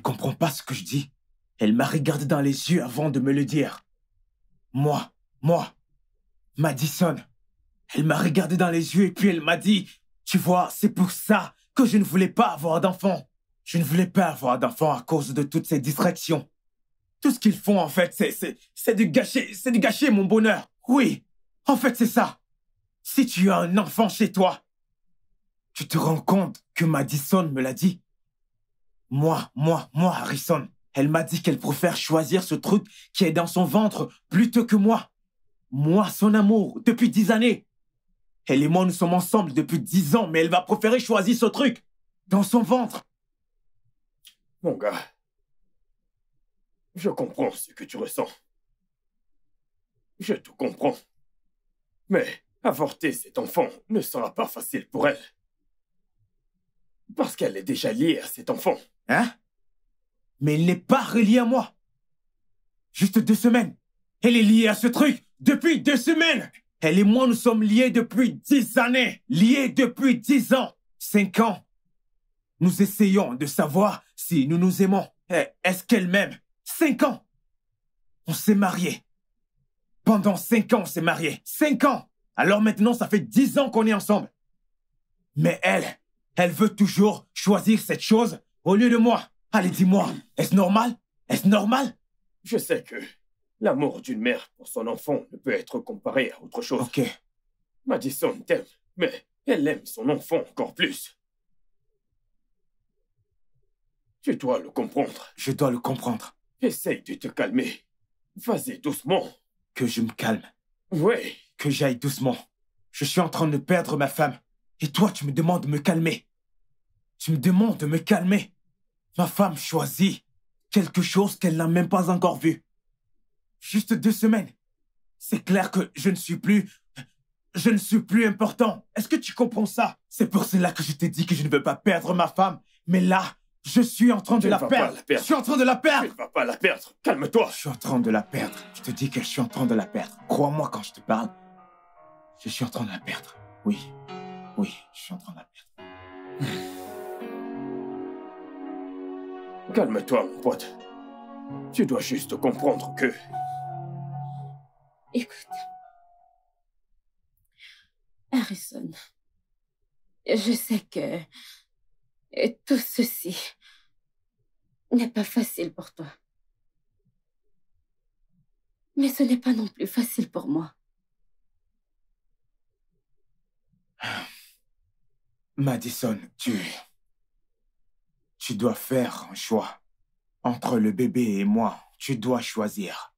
comprends pas ce que je dis? Elle m'a regardé dans les yeux avant de me le dire. Moi, Madison. Elle m'a regardé dans les yeux et puis elle m'a dit, tu vois, c'est pour ça que je ne voulais pas avoir d'enfant. Je ne voulais pas avoir d'enfant à cause de toutes ces distractions. Tout ce qu'ils font, en fait, c'est de gâcher mon bonheur. Oui, en fait, c'est ça. Si tu as un enfant chez toi, tu te rends compte que Madison me l'a dit. Moi, Harrison. Elle m'a dit qu'elle préfère choisir ce truc qui est dans son ventre plutôt que moi. Moi, son amour, depuis 10 années. Elle et moi, nous sommes ensemble depuis 10 ans, mais elle va préférer choisir ce truc dans son ventre. Mon gars, je comprends ce que tu ressens. Je te comprends. Mais avorter cet enfant ne sera pas facile pour elle. Parce qu'elle est déjà liée à cet enfant. Hein? Mais il n'est pas relié à moi. Juste 2 semaines. Elle est liée à ce truc depuis 2 semaines. Elle et moi, nous sommes liés depuis 10 années. Liés depuis 10 ans. 5 ans. Nous essayons de savoir si nous nous aimons. Est-ce qu'elle m'aime? 5 ans. On s'est mariés. Pendant 5 ans, on s'est mariés. 5 ans. Alors maintenant, ça fait 10 ans qu'on est ensemble. Mais elle veut toujours choisir cette chose au lieu de moi. Allez, dis-moi, est-ce normal? Est-ce normal? Je sais que l'amour d'une mère pour son enfant ne peut être comparé à autre chose. Ok. Madison t'aime, mais elle aime son enfant encore plus. Tu dois le comprendre. Je dois le comprendre. Essaye de te calmer. Vas-y doucement. Que je me calme. Oui. Que j'aille doucement. Je suis en train de perdre ma femme. Et toi, tu me demandes de me calmer. Tu me demandes de me calmer. Ma femme choisit quelque chose qu'elle n'a même pas encore vu. Juste 2 semaines. C'est clair que je ne suis plus important. Est-ce que tu comprends ça? C'est pour cela que je t'ai dit que je ne veux pas perdre ma femme. Mais là, je suis en train de la perdre. Je suis en train de la perdre. Tu ne vas pas la perdre. Calme-toi. Je suis en train de la perdre. Je te dis que je suis en train de la perdre. Crois-moi quand je te parle. Je suis en train de la perdre. Oui, je suis en train de la perdre. Calme-toi, mon pote. Tu dois juste comprendre que... Écoute. Harrison, je sais que tout ceci n'est pas facile pour toi. Mais ce n'est pas non plus facile pour moi. Madison, tu dois faire un choix. Entre le bébé et moi, tu dois choisir.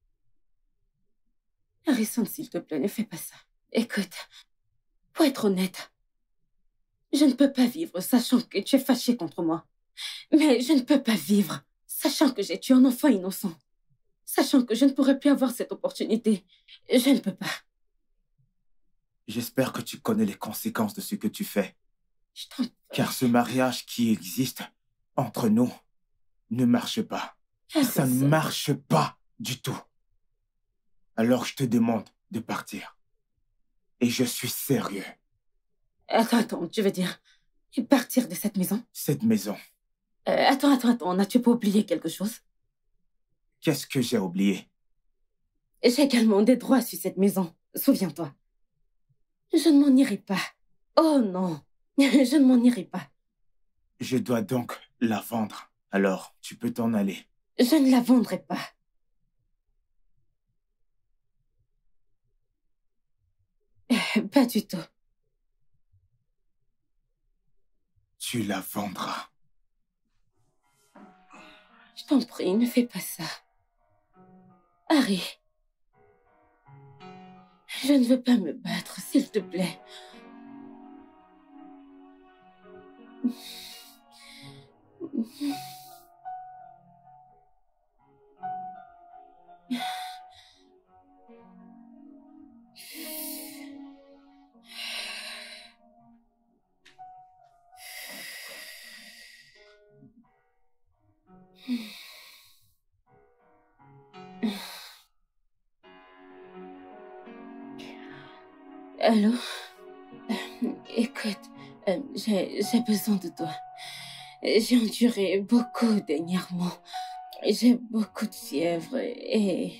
Harrison, s'il te plaît, ne fais pas ça. Écoute, pour être honnête, je ne peux pas vivre sachant que tu es fâché contre moi. Mais je ne peux pas vivre sachant que j'ai tué un enfant innocent. Sachant que je ne pourrai plus avoir cette opportunité. Je ne peux pas. J'espère que tu connais les conséquences de ce que tu fais. Je t'en prie. Car ce mariage qui existe entre nous ne marche pas. Ça ne marche pas du tout. Alors je te demande de partir. Et je suis sérieux. Attends, tu veux dire partir de cette maison? Cette maison. Attends, n'as-tu pas oublié quelque chose? Qu'est-ce que j'ai oublié? J'ai également des droits sur cette maison, souviens-toi. Je ne m'en irai pas. Oh non, je ne m'en irai pas. Je dois donc la vendre. Alors, tu peux t'en aller. Je ne la vendrai pas. Pas du tout. Tu la vendras. Je t'en prie, ne fais pas ça. Harry. Je ne veux pas me battre, s'il te plaît. Allô? Écoute, j'ai besoin de toi. J'ai enduré beaucoup dernièrement. J'ai beaucoup de fièvre et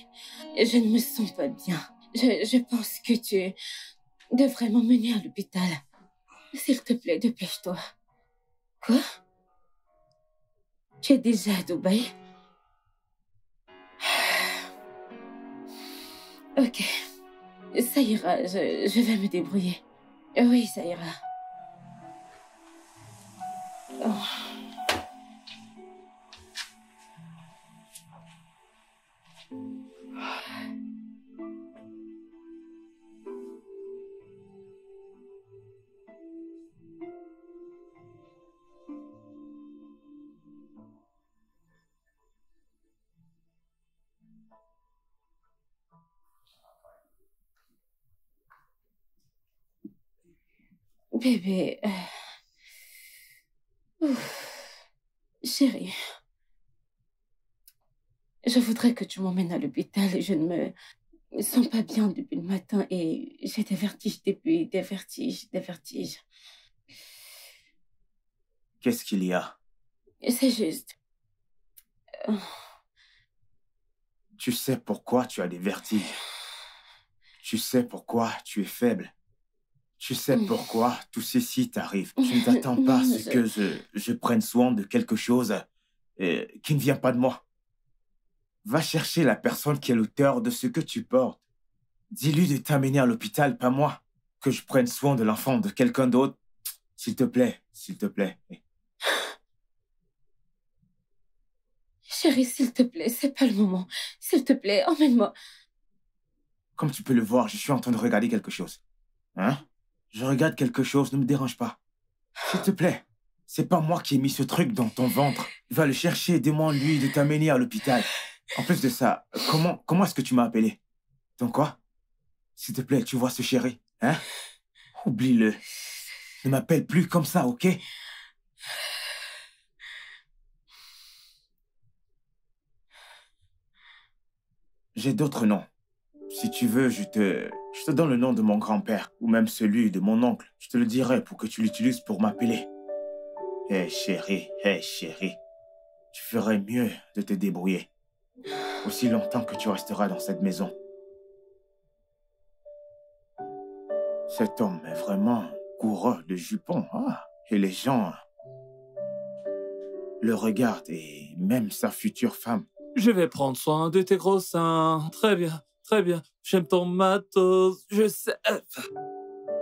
je ne me sens pas bien. Je pense que tu devrais m'emmener à l'hôpital. S'il te plaît, dépêche-toi. Quoi? Tu es déjà à Dubaï? Ok, ça ira, je vais me débrouiller. Oui, ça ira. Oh. Bébé, chérie, je voudrais que tu m'emmènes à l'hôpital. Je ne me sens pas bien depuis le matin et j'ai des vertiges depuis, des vertiges. Qu'est-ce qu'il y a? C'est juste. Tu sais pourquoi tu as des vertiges. Tu sais pourquoi tu es faible. Tu sais pourquoi tout ceci t'arrive. Tu ne t'attends pas à ce que je prenne soin de quelque chose qui ne vient pas de moi. Va chercher la personne qui est l'auteur de ce que tu portes. Dis-lui de t'amener à l'hôpital, pas moi. Que je prenne soin de l'enfant de quelqu'un d'autre. S'il te plaît, s'il te plaît. Chérie, s'il te plaît, c'est pas le moment. S'il te plaît, emmène-moi. Comme tu peux le voir, je suis en train de regarder quelque chose. Hein? Je regarde quelque chose, ne me dérange pas. S'il te plaît, c'est pas moi qui ai mis ce truc dans ton ventre. Va le chercher, demande-lui de t'amener à l'hôpital. En plus de ça, comment est-ce que tu m'as appelé? Donc quoi? S'il te plaît, tu vois ce chéri, hein? Oublie-le. Ne m'appelle plus comme ça, ok? J'ai d'autres noms. Si tu veux, je te donne le nom de mon grand-père, ou même celui de mon oncle. Je te le dirai pour que tu l'utilises pour m'appeler. Hé chérie, tu ferais mieux de te débrouiller. Aussi longtemps que tu resteras dans cette maison. Cet homme est vraiment coureur de jupons. Ah, et les gens le regardent, et même sa future femme. Je vais prendre soin de tes gros seins. Très bien, très bien. J'aime ton matos, je sais.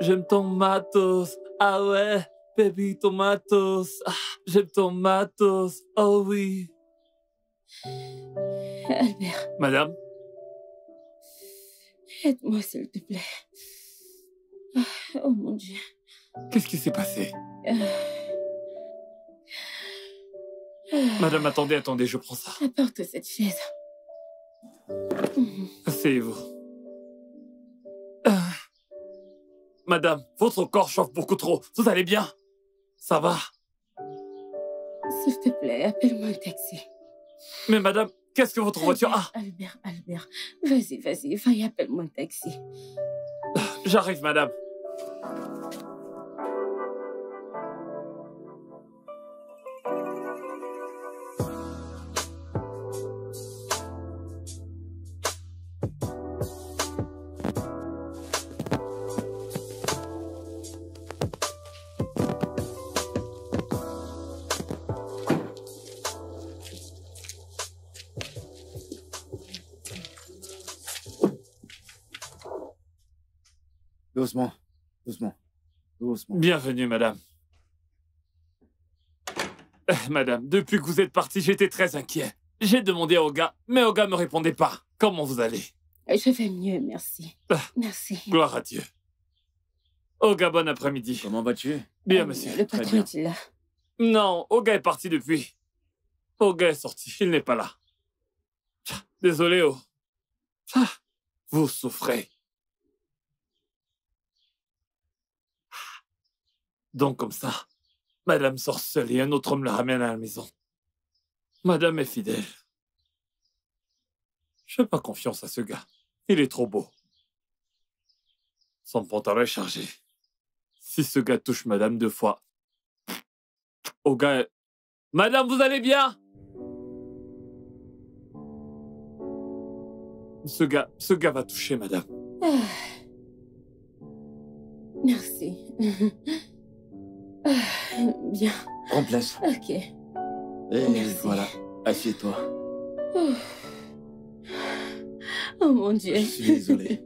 J'aime ton matos. Ah ouais, baby, ton matos. Ah, j'aime ton matos. Oh oui. Albert. Madame? Aide-moi, s'il te plaît. Oh mon Dieu. Qu'est-ce qui s'est passé? Madame, attendez, je prends ça. Apporte cette chaise. Asseyez-vous. Madame, votre corps chauffe beaucoup trop. Vous allez bien? Ça va? S'il te plaît, appelle-moi un taxi. Mais madame, qu'est-ce que votre voiture... Ah, Albert, vas-y, va et appelle-moi un taxi. j'arrive, madame. Doucement. Bienvenue, madame. Madame, depuis que vous êtes partie, j'étais très inquiet. J'ai demandé à Olga, mais Olga me répondait pas. Comment vous allez? Je vais mieux, merci. Merci. Gloire à Dieu. Olga, bon après-midi. Comment vas-tu? Bien, monsieur. Le patron est-il là? Non, Olga est parti depuis. Olga est sorti, il n'est pas là. Désolé, oh. Vous souffrez. Donc comme ça, madame sort seule et un autre homme la ramène à la maison. Madame est fidèle. Je fais pas confiance à ce gars. Il est trop beau. Son pantalon est chargé. Si ce gars touche madame 2 fois, Olga Madame, vous allez bien? Ce gars va toucher, madame. Ah. Merci. Ah, bien. Prends place. Ok. Et Merci. voilà, assieds-toi. Oh mon Dieu. Je suis désolé.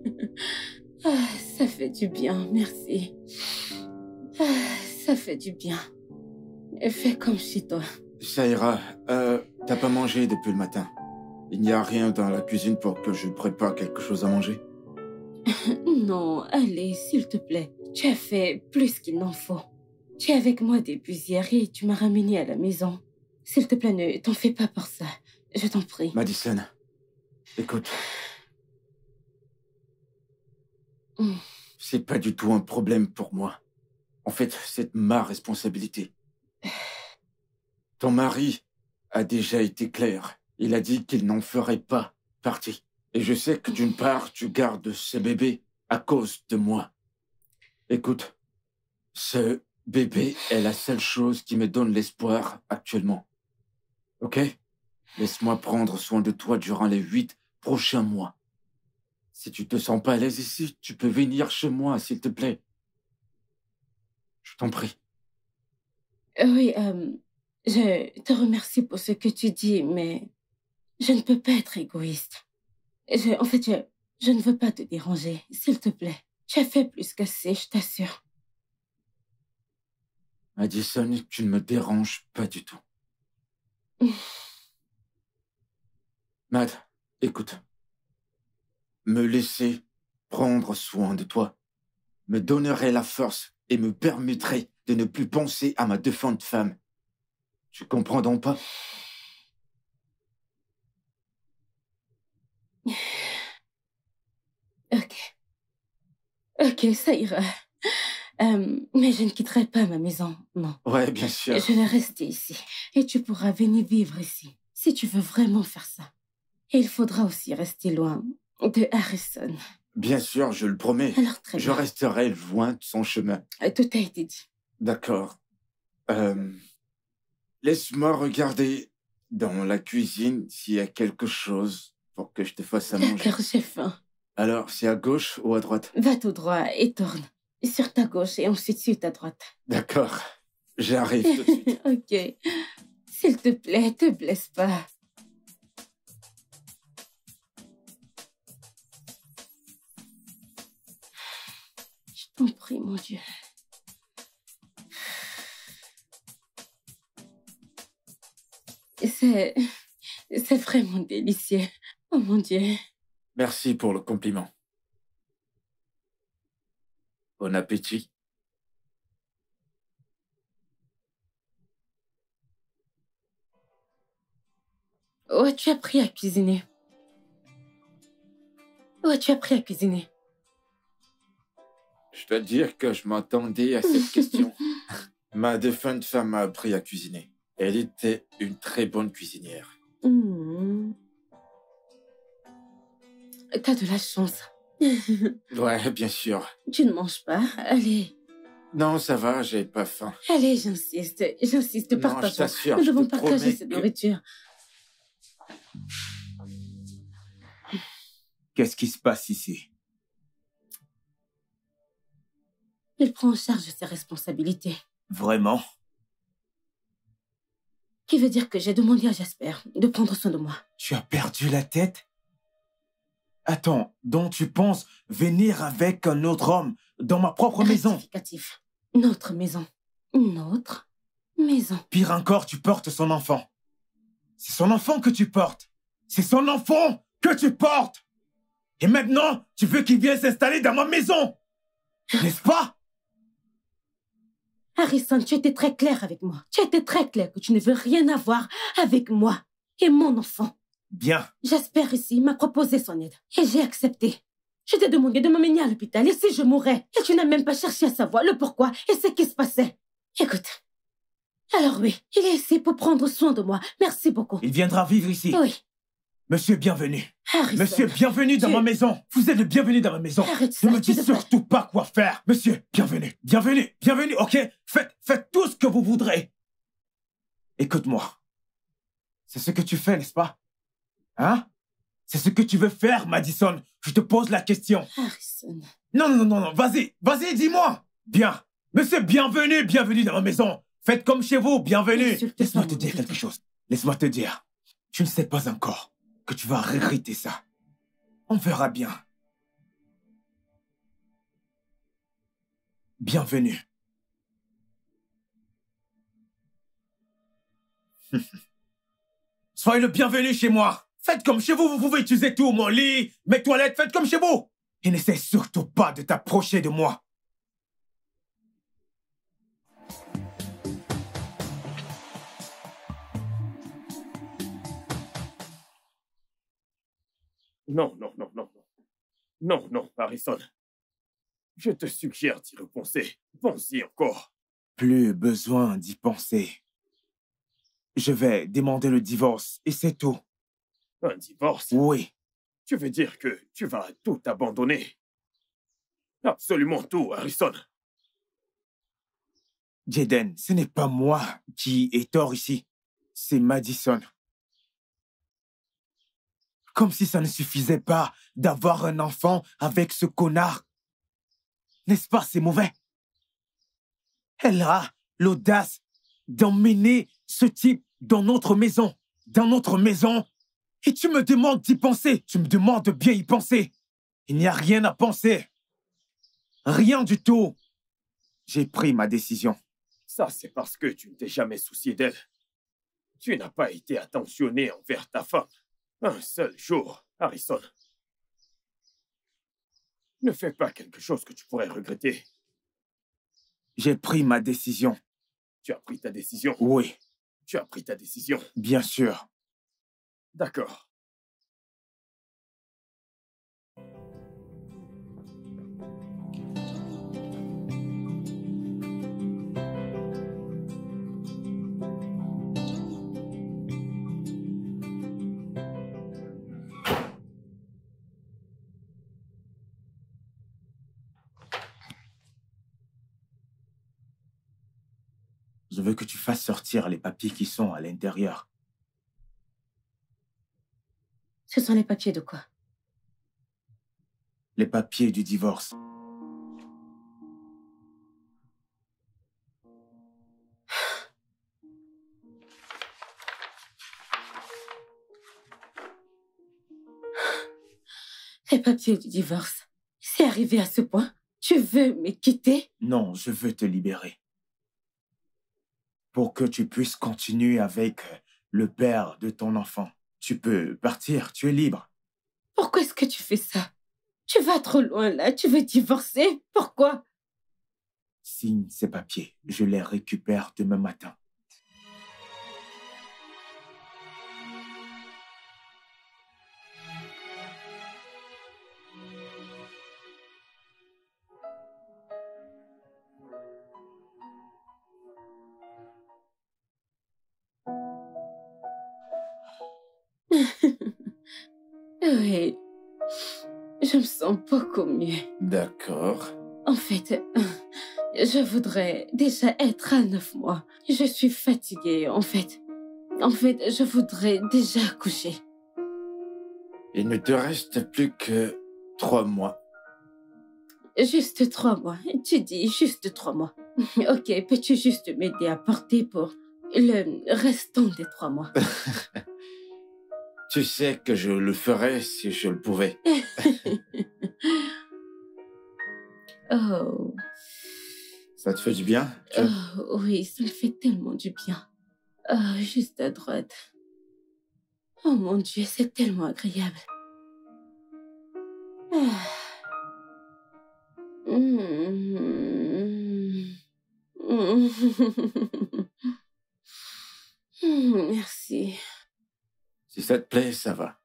Ah, ça fait du bien, merci. Ah, ça fait du bien. Fais comme chez toi. Ça ira. T'as pas mangé depuis le matin. Il n'y a rien dans la cuisine pour que je prépare quelque chose à manger. Non, allez, s'il te plaît. Tu as fait plus qu'il n'en faut. Tu es avec moi depuis hier et tu m'as ramené à la maison. S'il te plaît, ne t'en fais pas pour ça. Je t'en prie. Madison, écoute. C'est pas du tout un problème pour moi. En fait, c'est ma responsabilité. Ton mari a déjà été clair. Il a dit qu'il n'en ferait pas partie. Et je sais que d'une part, tu gardes ce bébé à cause de moi. Écoute, ce bébé est la seule chose qui me donne l'espoir actuellement. Ok? Laisse-moi prendre soin de toi durant les 8 prochains mois. Si tu te sens pas à l'aise ici, tu peux venir chez moi, s'il te plaît. Je t'en prie. Oui, je te remercie pour ce que tu dis, mais je ne peux pas être égoïste. En fait, je ne veux pas te déranger, s'il te plaît. Tu as fait plus qu'assez, je t'assure. Madison, tu ne me déranges pas du tout. Mad, écoute. Me laisser prendre soin de toi me donnerait la force et me permettrait de ne plus penser à ma défunte femme. Tu comprends donc pas? Ok, ça ira. Mais je ne quitterai pas ma maison, non. Ouais, bien sûr. Je vais rester ici. Et tu pourras venir vivre ici, si tu veux vraiment faire ça. Et il faudra aussi rester loin de Harrison. Bien sûr, je le promets. Alors, très Je bien. resterai loin de son chemin. Tout a été dit. D'accord. Laisse-moi regarder dans la cuisine s'il y a quelque chose pour que je te fasse à manger. D'accord, j'ai faim. Alors, c'est à gauche ou à droite? Va tout droit et tourne. Sur ta gauche et ensuite sur ta droite. D'accord. J'arrive tout de suite. Ok. S'il te plaît, te blesse pas. Je t'en prie, mon Dieu. C'est vraiment délicieux. Oh mon Dieu. Merci pour le compliment. Bon appétit. Où as-tu appris à cuisiner? Où as-tu appris à cuisiner? Je dois dire que je m'attendais à cette question. Ma défunte femme m'a appris à cuisiner. Elle était une très bonne cuisinière. T'as de la chance. Ouais, bien sûr. Tu ne manges pas? Allez. Non, ça va, j'ai pas faim. Allez, j'insiste, Non, partageons. je t'assure, Nous je devons te partager promets cette que- nourriture. Qu'est-ce qui se passe ici? Il prend en charge ses responsabilités. Vraiment? Qui veut dire que j'ai demandé à Jasper de prendre soin de moi. Tu as perdu la tête? Attends, donc tu penses venir avec un autre homme dans ma propre maison? Rectificatif. Notre maison. Notre maison. Pire encore, tu portes son enfant. C'est son enfant que tu portes. C'est son enfant que tu portes. Et maintenant, tu veux qu'il vienne s'installer dans ma maison. N'est-ce pas? Harrison, tu étais très clair avec moi. Tu étais très clair que tu ne veux rien avoir avec moi et mon enfant. Bien. Jasper ici m'a proposé son aide et j'ai accepté. Je t'ai demandé de m'emmener à l'hôpital et si je mourais, et tu n'as même pas cherché à savoir le pourquoi et ce qui se passait. Écoute. Alors oui, il est ici pour prendre soin de moi. Merci beaucoup. Il viendra vivre ici. Oui. Monsieur, bienvenue. Harrison. Monsieur, bienvenue dans Tu- ma maison. Vous êtes le bienvenu dans ma maison. Arrête ça, Ne me tu dites devrais- surtout pas quoi faire. Monsieur, bienvenue. Bienvenue, bienvenue, ok? Faites tout ce que vous voudrez. Écoute-moi. C'est ce que tu fais, n'est-ce pas? Hein? C'est ce que tu veux faire, Madison? Je te pose la question. Harrison. Non, non, non, non, vas-y, vas-y, dis-moi. Bien. Monsieur, bienvenue, bienvenue dans ma maison. Faites comme chez vous, bienvenue. Laisse-moi te dire quelque chose. Laisse-moi te dire. Tu ne sais pas encore que tu vas regretter ça. On verra bien. Bienvenue. Soyez le bienvenu chez moi. Faites comme chez vous, vous pouvez utiliser tout, mon lit, mes toilettes, faites comme chez vous. Et n'essaie surtout pas de t'approcher de moi. Non, non, non, non, non. Non, non, Harrison. Je te suggère d'y repenser. Pense-y encore. Plus besoin d'y penser. Je vais demander le divorce et c'est tout. Un divorce? Oui. Tu veux dire que tu vas tout abandonner? Absolument tout, Harrison. Jaden, ce n'est pas moi qui ai tort ici. C'est Madison. Comme si ça ne suffisait pas d'avoir un enfant avec ce connard. N'est-ce pas, c'est mauvais? Elle a l'audace d'emmener ce type dans notre maison. Dans notre maison. Et tu me demandes d'y penser. Tu me demandes de bien y penser. Il n'y a rien à penser. Rien du tout. J'ai pris ma décision. Ça, c'est parce que tu ne t'es jamais soucié d'elle. Tu n'as pas été attentionné envers ta femme. Un seul jour, Harrison. Ne fais pas quelque chose que tu pourrais regretter. J'ai pris ma décision. Tu as pris ta décision? Oui. Tu as pris ta décision? Bien sûr. D'accord. Je veux que tu fasses sortir les papiers qui sont à l'intérieur. Ce sont les papiers de quoi? Les papiers du divorce. Les papiers du divorce. C'est arrivé à ce point? Tu veux me quitter? Non, je veux te libérer. Pour que tu puisses continuer avec le père de ton enfant. Tu peux partir, tu es libre. Pourquoi est-ce que tu fais ça? Tu vas trop loin là, tu veux divorcer? Pourquoi? Signe ces papiers, je les récupère demain matin. Oui, je me sens beaucoup mieux. D'accord. En fait, je voudrais déjà être à 9 mois. Je suis fatiguée, en fait. En fait, je voudrais déjà accoucher. Il ne te reste plus que 3 mois. Juste 3 mois. Tu dis juste 3 mois. Ok, peux-tu juste m'aider à porter pour le restant des 3 mois? Tu sais que je le ferais si je le pouvais. Oh. Ça te fait du bien? Oh, oui, ça me fait tellement du bien. Oh, juste à droite. Oh mon Dieu, c'est tellement agréable. Ah. Merci. Si ça te plaît, ça va.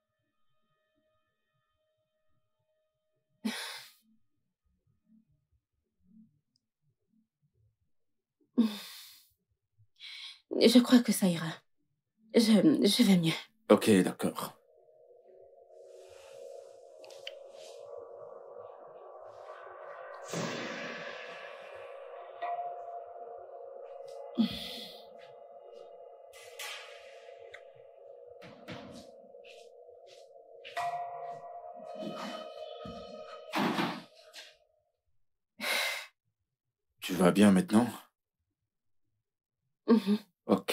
Je crois que ça ira. Je vais mieux. Ok, d'accord. Tu vas bien maintenant? Mhm. Ok.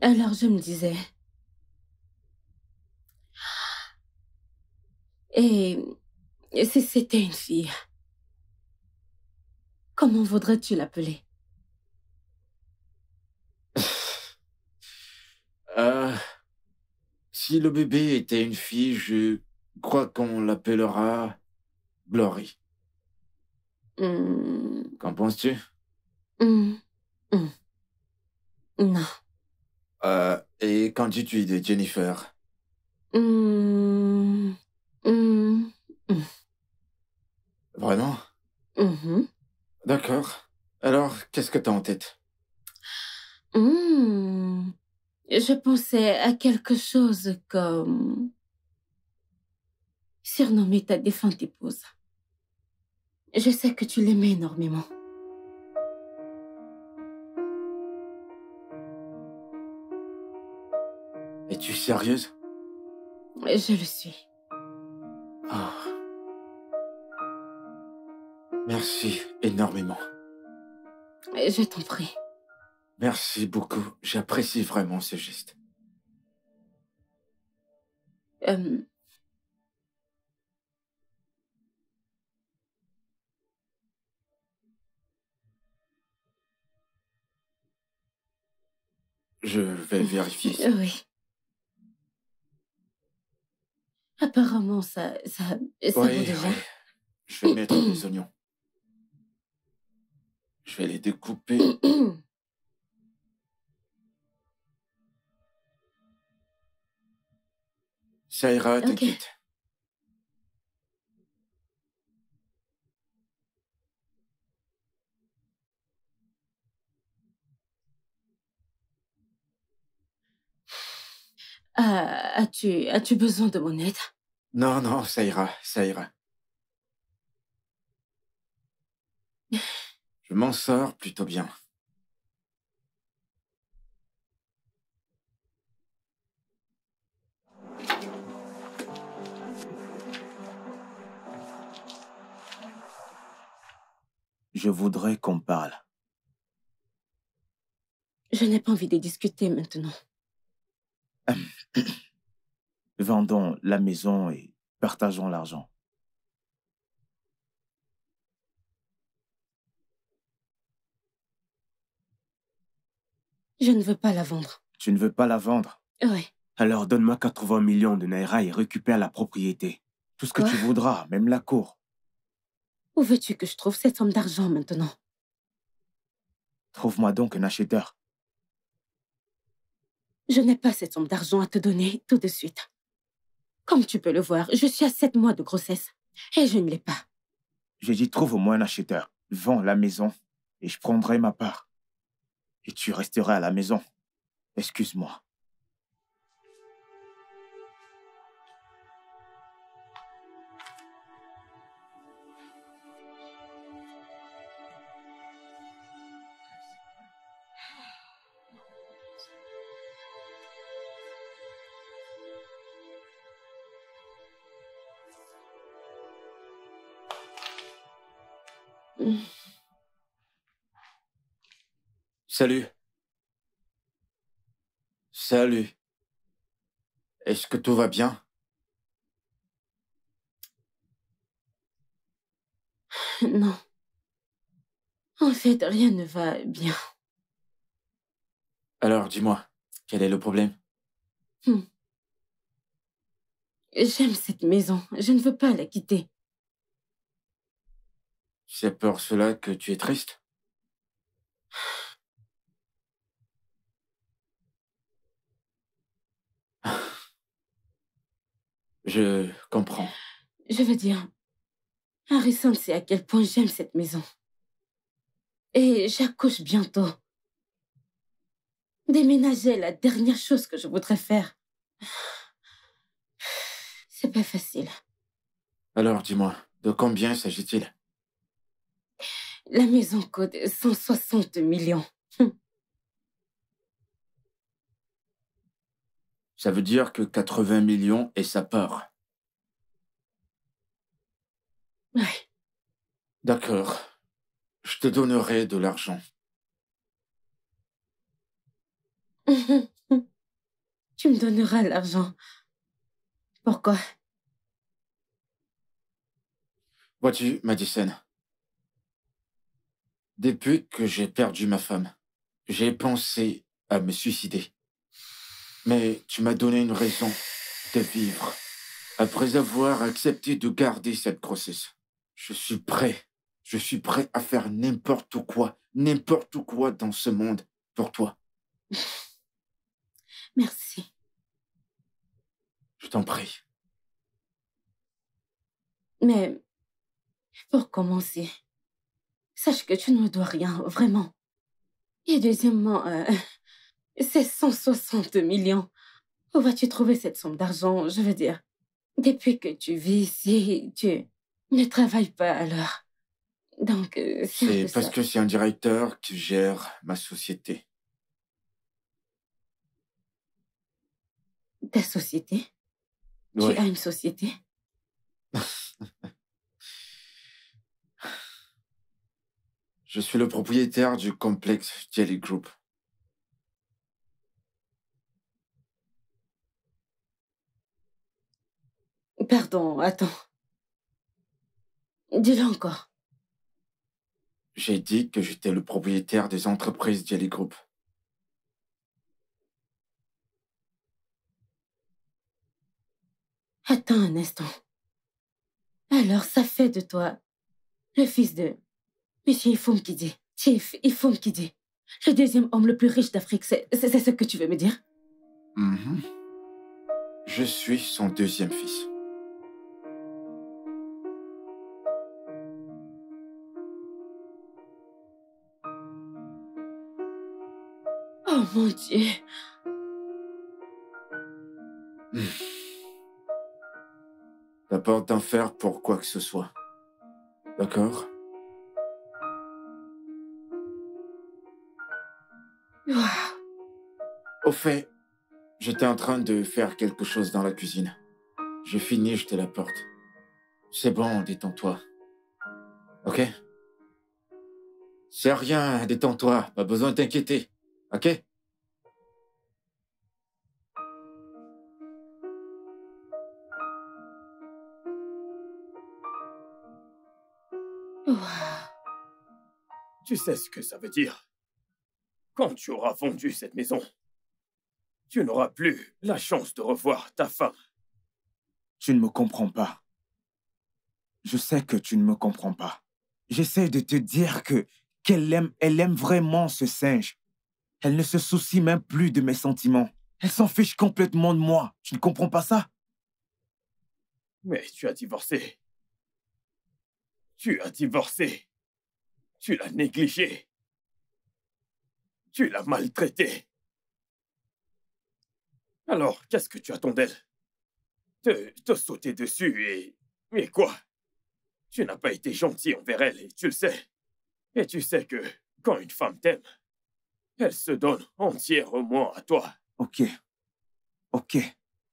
Alors je me disais, et si c'était une fille, comment voudrais-tu l'appeler? Euh, Si le bébé était une fille, je crois qu'on l'appellera Glory. Hmm, Qu'en penses-tu? hmm, hmm. Non. Et qu'en dis-tu de Jennifer? Hmm, hmm, hmm. Vraiment? Mhm. D'accord. Alors, qu'est-ce que t'as en tête? Hmm. Je pensais à quelque chose comme surnommer ta défunte épouse. Je sais que tu l'aimais énormément. Es-tu sérieuse? Je le suis. Ah. Merci énormément. Je t'en prie. Merci beaucoup. J'apprécie vraiment ce geste. Euh, Je vais vérifier ça. oui. Apparemment, ça Oui, vaut déjà. oui. Je vais mettre les oignons. Je vais les découper. Ça ira, Ok. t'inquiète. As-tu besoin de mon aide? Non, non, ça ira, ça ira. Je m'en sors plutôt bien. Je voudrais qu'on parle. Je n'ai pas envie de discuter maintenant. Vendons la maison et partageons l'argent. Je ne veux pas la vendre. Tu ne veux pas la vendre? Oui. Alors donne-moi 80 millions de naira et récupère la propriété. Tout ce que Quoi? tu voudras, même la cour. Où veux-tu que je trouve cette somme d'argent maintenant? Trouve-moi donc un acheteur. Je n'ai pas cette somme d'argent à te donner tout de suite. Comme tu peux le voir, je suis à 7 mois de grossesse et je ne l'ai pas. J'ai dit trouve au moins un acheteur. Vends la maison et je prendrai ma part. Et tu resteras à la maison. Excuse-moi. Salut. Salut. Est-ce que tout va bien? Non. En fait, rien ne va bien. Alors, dis-moi, quel est le problème? J'aime cette maison. Je ne veux pas la quitter. C'est pour cela que tu es triste? Je comprends. Je veux dire, Harrison sait à quel point j'aime cette maison. Et j'accouche bientôt. Déménager est la dernière chose que je voudrais faire. C'est pas facile. Alors, dis-moi, de combien s'agit-il? La maison coûte 160 millions. Ça veut dire que 80 millions est sa part. Ouais. D'accord. Je te donnerai de l'argent. Tu me donneras l'argent. Pourquoi? Vois-tu, Madison, depuis que j'ai perdu ma femme, j'ai pensé à me suicider. Mais tu m'as donné une raison de vivre. Après avoir accepté de garder cette grossesse, je suis prêt à faire n'importe quoi dans ce monde pour toi. Merci. Je t'en prie. Mais pour commencer, sache que tu ne me dois rien, vraiment. Et deuxièmement, c'est 160 millions. Où vas-tu trouver cette somme d'argent? Je veux dire, depuis que tu vis ici, tu ne travailles pas alors. Donc, c'est un C'est peu parce ça. que c'est un directeur qui gère ma société. Ta société? Oui. Tu as une société? Je suis le propriétaire du complexe Jelly Group. Pardon, attends. Dis-le encore. J'ai dit que j'étais le propriétaire des entreprises Jelly Group. Attends un instant. Alors, ça fait de toi le fils de Monsieur Ifum Kidi, Chief Ifum Kidi, le deuxième homme le plus riche d'Afrique. C'est ce que tu veux me dire? Mhm. Je suis son deuxième fils. Oh mon Dieu. T'as pas d'en faire pour quoi que ce soit. D'accord? Waouh. Au fait, j'étais en train de faire quelque chose dans la cuisine. J'ai fini, je te l'apporte. C'est bon, détends-toi. Ok? C'est rien, détends-toi. Pas besoin de t'inquiéter. Ok? Waouh. Tu sais ce que ça veut dire? quand tu auras vendu cette maison, tu n'auras plus la chance de revoir ta femme. Tu ne me comprends pas. Je sais que tu ne me comprends pas. J'essaie de te dire elle aime vraiment ce singe. Elle ne se soucie même plus de mes sentiments. Elle s'en fiche complètement de moi. Tu ne comprends pas ça? Mais tu as divorcé. Tu as divorcé. Tu l'as négligée. Tu l'as maltraitée. Alors, qu'est-ce que tu attends d'elle? Te sauter dessus et quoi? Tu n'as pas été gentil envers elle et tu le sais. Et tu sais que quand une femme t'aime, elle se donne entièrement à toi. Ok.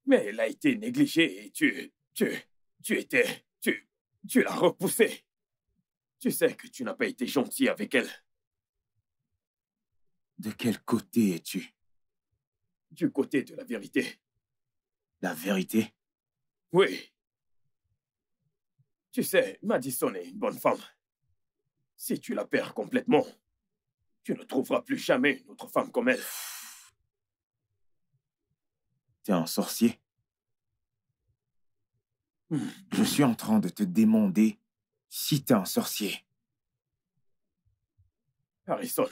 Mais elle a été négligée et tu l'as repoussée. Tu sais que tu n'as pas été gentil avec elle. De quel côté es-tu? Du côté de la vérité. La vérité? Oui. Tu sais, Madison est une bonne femme. Si tu la perds complètement, tu ne trouveras plus jamais une autre femme comme elle. T'es un sorcier? Je suis en train de te demander si t'es un sorcier. Harrison,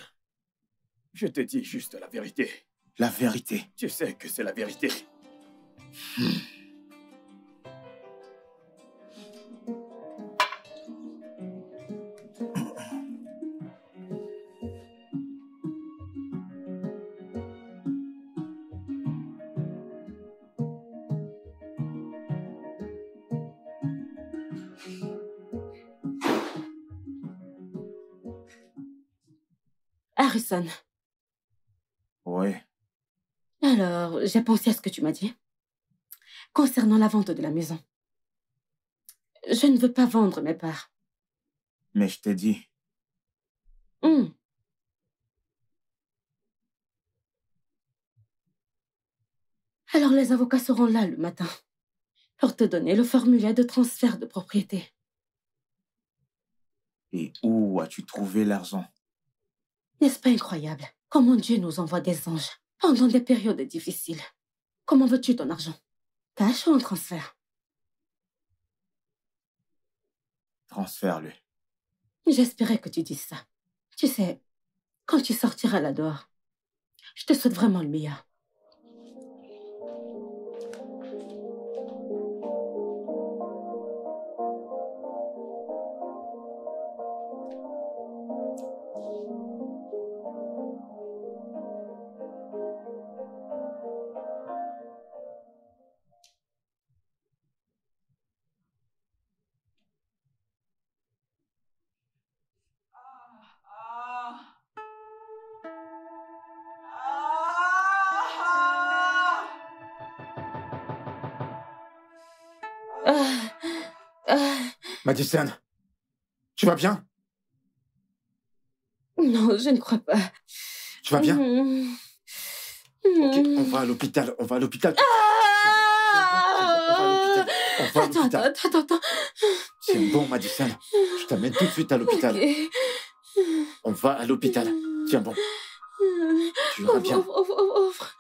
je te dis juste la vérité. La vérité. Tu sais que c'est la vérité. Harrison. Ouais. Alors, j'ai pensé à ce que tu m'as dit. Concernant la vente de la maison. Je ne veux pas vendre mes parts. Mais je t'ai dit. Alors les avocats seront là le matin pour te donner le formulaire de transfert de propriété. Et où as-tu trouvé l'argent? N'est-ce pas incroyable? Comment Dieu nous envoie des anges pendant des périodes difficiles? Comment veux-tu ton argent? Cash ou en transfert? Transfère-le. J'espérais que tu dises ça. Tu sais, quand tu sortiras là dehors, je te souhaite vraiment le meilleur. Madison, tu vas bien? Non, je ne crois pas. Tu vas bien? Ok, on va à l'hôpital. On va à l'hôpital. On va à l'hôpital. Attends. C'est bon, Madison. Je t'amène tout de suite à l'hôpital. Okay. On va à l'hôpital. Tiens bon. Tu vas bien. Ouvre.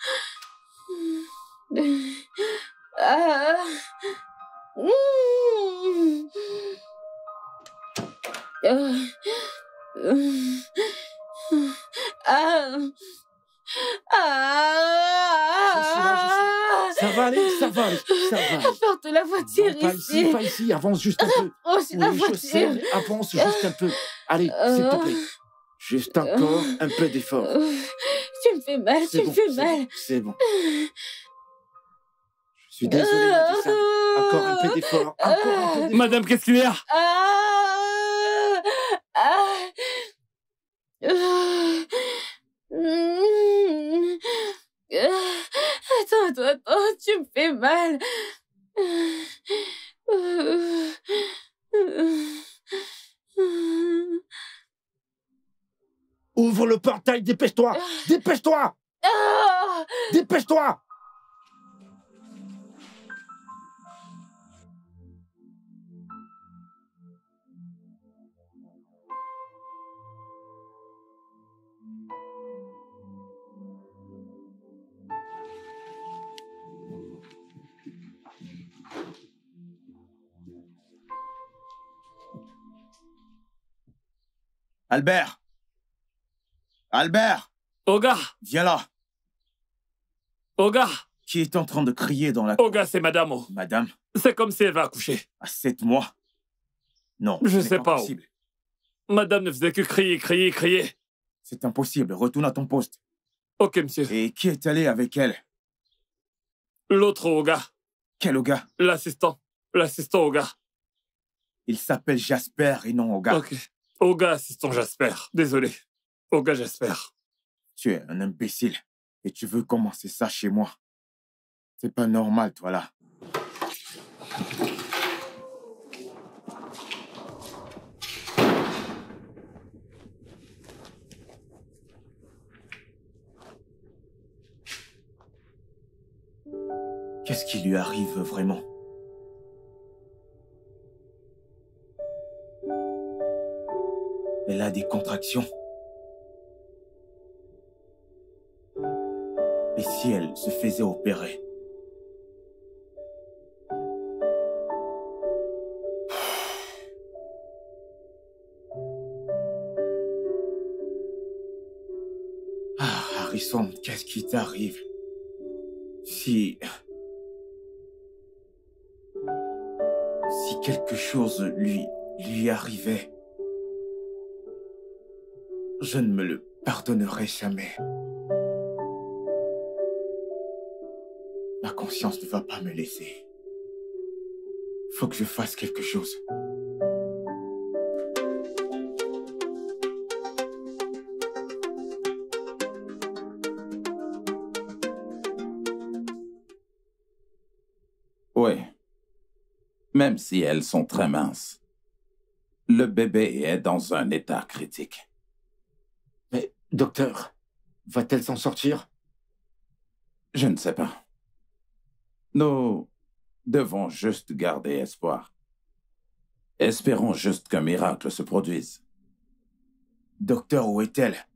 Ça va aller. Apporte la voiture non, pas ici, avance juste un peu. La Oui, voiture. je sais, avance juste un peu. Allez, s'il te plaît. Juste encore un peu d'effort. Tu me fais mal, C'est bon. Je suis désolé, Madison. Encore un peu d'effort. Madame, qu'est-ce qu'il y a? Attends, tu me fais mal. Ouvre le portail, dépêche-toi. Dépêche-toi. Albert! Albert! Oga! Viens là! Oga! Qui est en train de crier dans la... Oga, c'est Madame O. Madame? C'est comme si elle va accoucher. À 7 mois? Non, Je ce n'est sais pas. possible. Madame ne faisait que crier, crier, crier. C'est impossible. Retourne à ton poste. Ok, monsieur. Et qui est allé avec elle? L'autre Oga. Quel Oga? L'assistant. L'assistant Oga. Il s'appelle Jasper et non Oga. Ok. Oga, assistant Jasper. Désolé. Oga Jasper. Tu es un imbécile. Et tu veux commencer ça chez moi. C'est pas normal, toi, là. Qu'est-ce qui lui arrive vraiment? Elle a des contractions. Et si elle se faisait opérer? Ah, Harrison, qu'est-ce qui t'arrive? Si quelque chose lui arrivait, je ne me le pardonnerai jamais. Ma conscience ne va pas me laisser. Faut que je fasse quelque chose. Oui. Même si elles sont très minces, le bébé est dans un état critique. Mais, docteur, va-t-elle s'en sortir? Je ne sais pas. Nous devons juste garder espoir. Espérons juste qu'un miracle se produise. Docteur, où est-elle?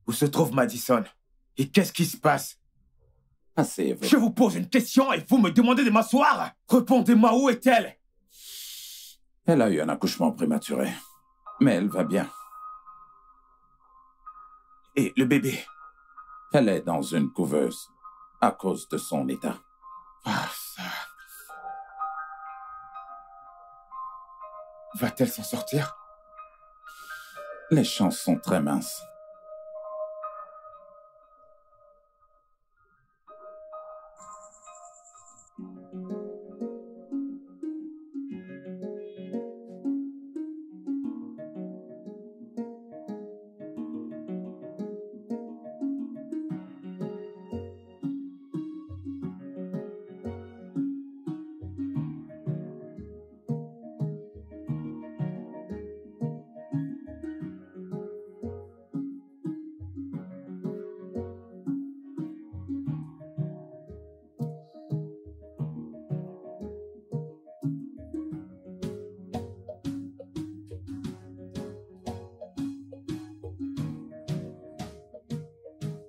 Où se trouve Madison? Et qu'est-ce qui se passe? Assez. Je vous pose une question et vous me demandez de m'asseoir? Répondez-moi, où est-elle? Elle a eu un accouchement prématuré, mais elle va bien. Et le bébé? Elle est dans une couveuse à cause de son état. Ah, ça... Va-t-elle s'en sortir? Les chances sont très minces.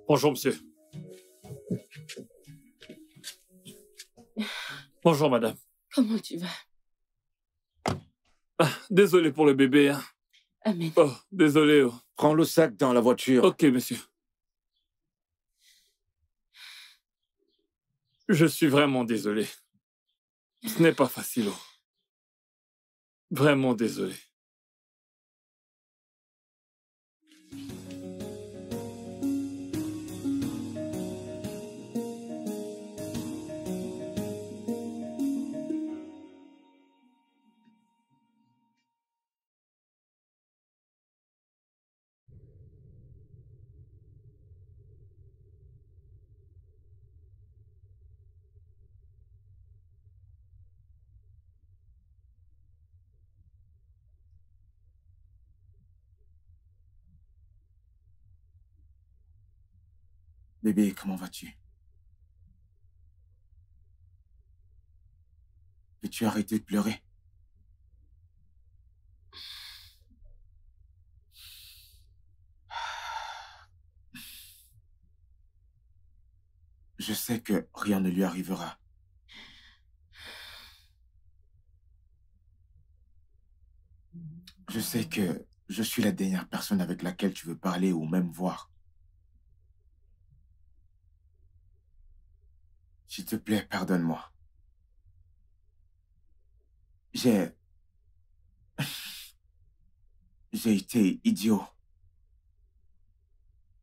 Bonjour, monsieur. Bonjour, madame. Comment tu vas? Ah, désolé pour le bébé. Hein. Amen. Oh, désolé. Oh. Prends le sac dans la voiture. Ok, monsieur. Je suis vraiment désolé. Ce n'est pas facile. Oh. Vraiment désolé. Bébé, comment vas-tu? Peux-tu arrêter de pleurer? Je sais que rien ne lui arrivera. Je sais que Je suis la dernière personne avec laquelle tu veux parler ou même voir. S'il te plaît, pardonne-moi. J'ai été idiot.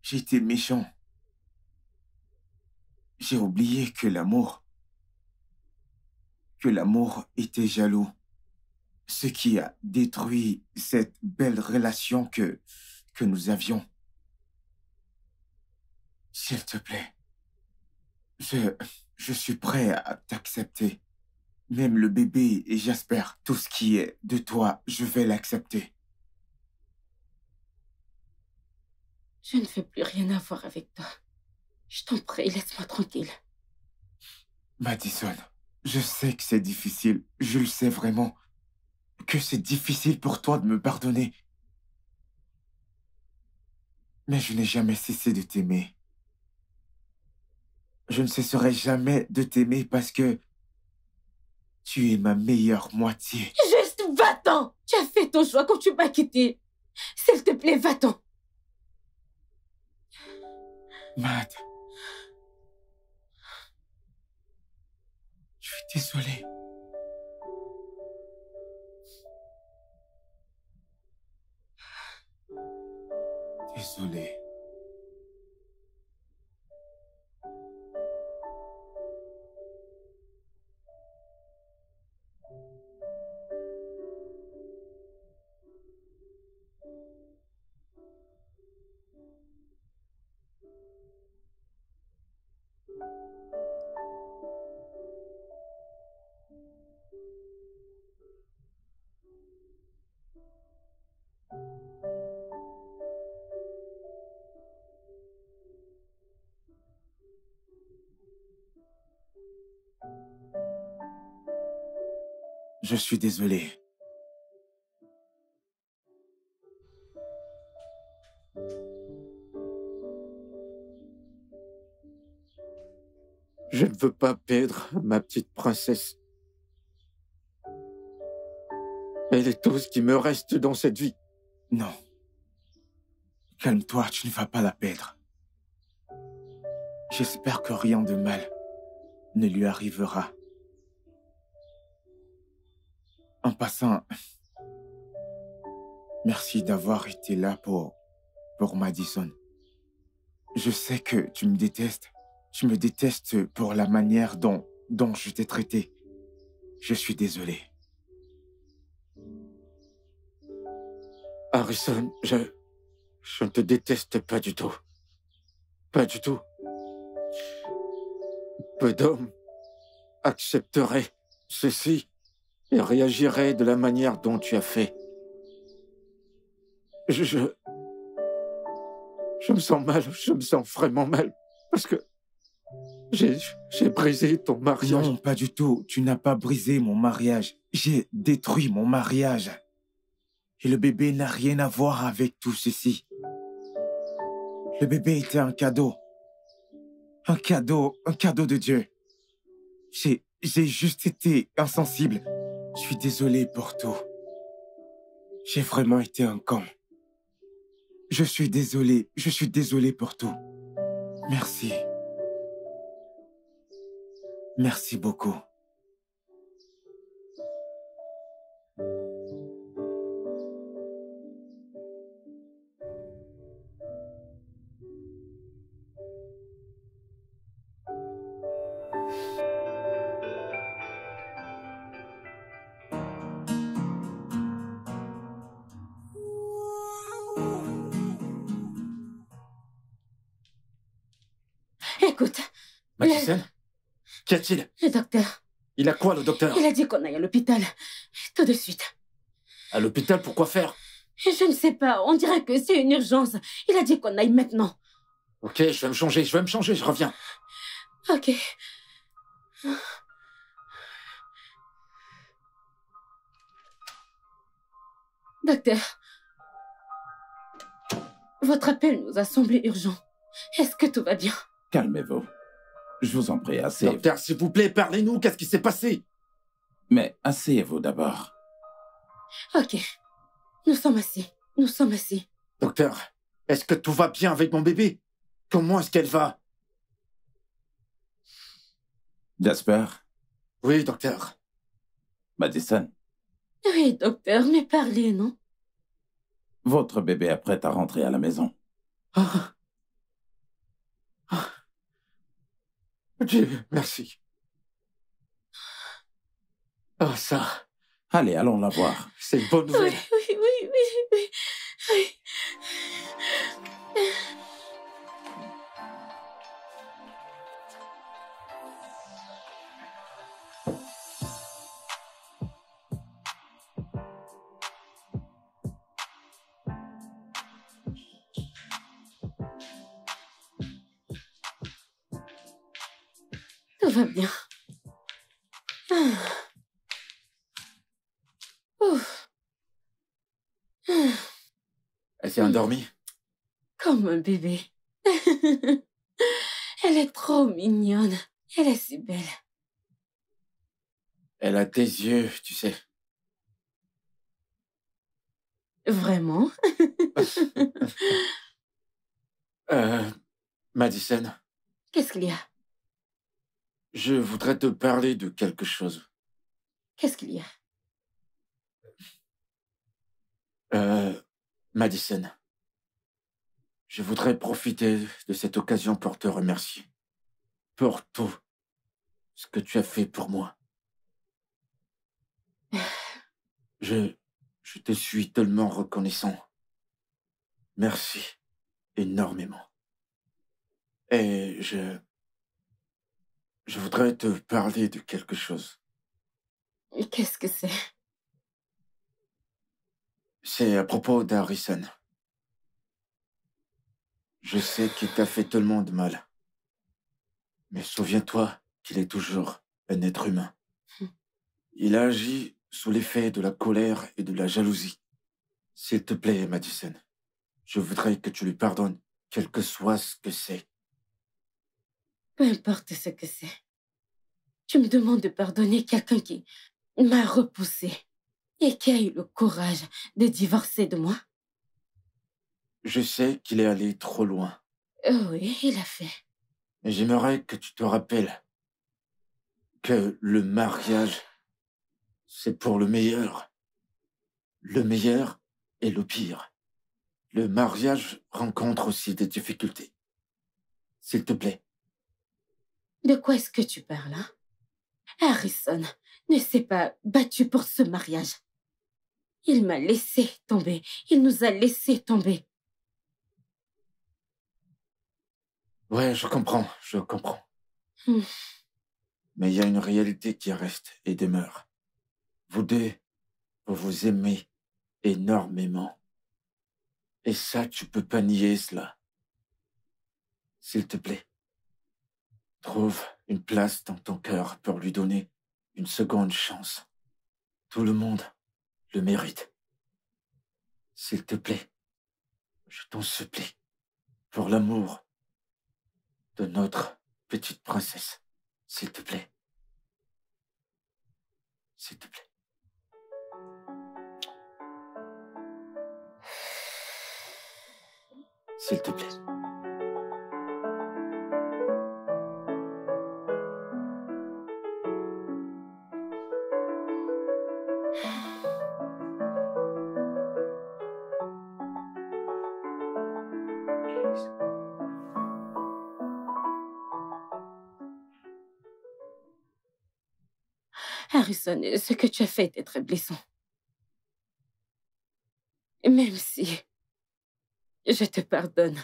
J'ai été méchant. J'ai oublié que l'amour était jaloux. Ce qui a détruit cette belle relation que nous avions. S'il te plaît, je suis prêt à t'accepter. Même le bébé et Jasper, tout ce qui est de toi, je vais l'accepter. Je ne veux plus rien avoir avec toi. Je t'en prie, laisse-moi tranquille. Madison, je sais que c'est difficile. Je le sais vraiment. Que c'est difficile pour toi de me pardonner. Mais je n'ai jamais cessé de t'aimer. Je ne cesserai jamais de t'aimer parce que tu es ma meilleure moitié. Juste va-t'en! Tu as fait ton choix quand tu m'as quitté. S'il te plaît, va-t'en. Matt. Je suis désolé. Désolé. Je suis désolé. Je ne veux pas perdre ma petite princesse. Elle est tout ce qui me reste dans cette vie. Non. Calme-toi, tu ne vas pas la perdre. J'espère que rien de mal ne lui arrivera. En passant, merci d'avoir été là pour Madison. Je sais que tu me détestes. Tu me détestes pour la manière dont je t'ai traité. Je suis désolé. Harrison, je ne te déteste pas du tout. Pas du tout. Peu d'hommes accepteraient ceci et réagiraient de la manière dont tu as fait. Je me sens mal, je me sens vraiment mal, parce que j'ai brisé ton mariage. Non, pas du tout. Tu n'as pas brisé mon mariage. J'ai détruit mon mariage. Et le bébé n'a rien à voir avec tout ceci. Le bébé était un cadeau. Un cadeau de Dieu. J'ai juste été insensible. Je suis désolé pour tout. J'ai vraiment été un con. Je suis désolé pour tout. Merci. Merci beaucoup. Écoute. Madison, qu'y a-t-il? Le docteur. Il a quoi, le docteur? Il a dit qu'on aille à l'hôpital. Tout de suite. À l'hôpital, pourquoi faire? Je ne sais pas. On dirait que c'est une urgence. Il a dit qu'on aille maintenant. Ok, je vais me changer, je reviens. Ok. Docteur. Votre appel nous a semblé urgent. Est-ce que tout va bien? Calmez-vous. Je vous en prie, asseyez-vous. Docteur, s'il vous plaît, parlez-nous, qu'est-ce qui s'est passé? Mais asseyez-vous d'abord. Ok. Nous sommes assis. Nous sommes ici. Docteur, est-ce que tout va bien avec mon bébé? Comment est-ce qu'elle va? Jasper, Oui, docteur. Madison, Oui, docteur, mais parlez, non? votre bébé est prêt à rentrer à la maison. Ah. Ah. Dieu, merci. Ah, ça, Allez, allons la voir. c'est une bonne nouvelle. Oui. Tout va bien. Ouf. Elle s'est endormie? Comme un bébé. Elle est trop mignonne. Elle est si belle. Elle a tes yeux, tu sais. Vraiment? Madison, Qu'est-ce qu'il y a? je voudrais te parler de quelque chose. Qu'est-ce qu'il y a? Madison, je voudrais profiter de cette occasion pour te remercier. Pour tout ce que tu as fait pour moi. Je te suis tellement reconnaissant. Merci énormément. Et je voudrais te parler de quelque chose. Qu'est-ce que c'est? C'est à propos d'Harrison. Je sais qu'il t'a fait tellement de mal. Mais souviens-toi qu'il est toujours un être humain. Il a agi sous l'effet de la colère et de la jalousie. S'il te plaît, Madison, je voudrais que tu lui pardonnes, quel que soit ce que c'est. Peu importe ce que c'est. Tu me demandes de pardonner quelqu'un qui m'a repoussé et qui a eu le courage de divorcer de moi? Je sais qu'il est allé trop loin. Oui, il a fait. Mais j'aimerais que tu te rappelles que le mariage, c'est pour le meilleur. Le meilleur et le pire. Le mariage rencontre aussi des difficultés. S'il te plaît. De quoi est-ce que tu parles, hein? Harrison ne s'est pas battu pour ce mariage. Il m'a laissé tomber. Il nous a laissé tomber. Ouais, je comprends. Mais il y a une réalité qui reste et demeure. Vous deux, vous vous aimez énormément. Et ça, tu peux pas nier cela. S'il te plaît, trouve une place dans ton cœur pour lui donner une seconde chance. Tout le monde le mérite. S'il te plaît, je t'en supplie, pour l'amour de notre petite princesse. S'il te plaît. S'il te plaît. S'il te plaît. Harrison, ce que tu as fait était très blessant. Même si je te pardonne,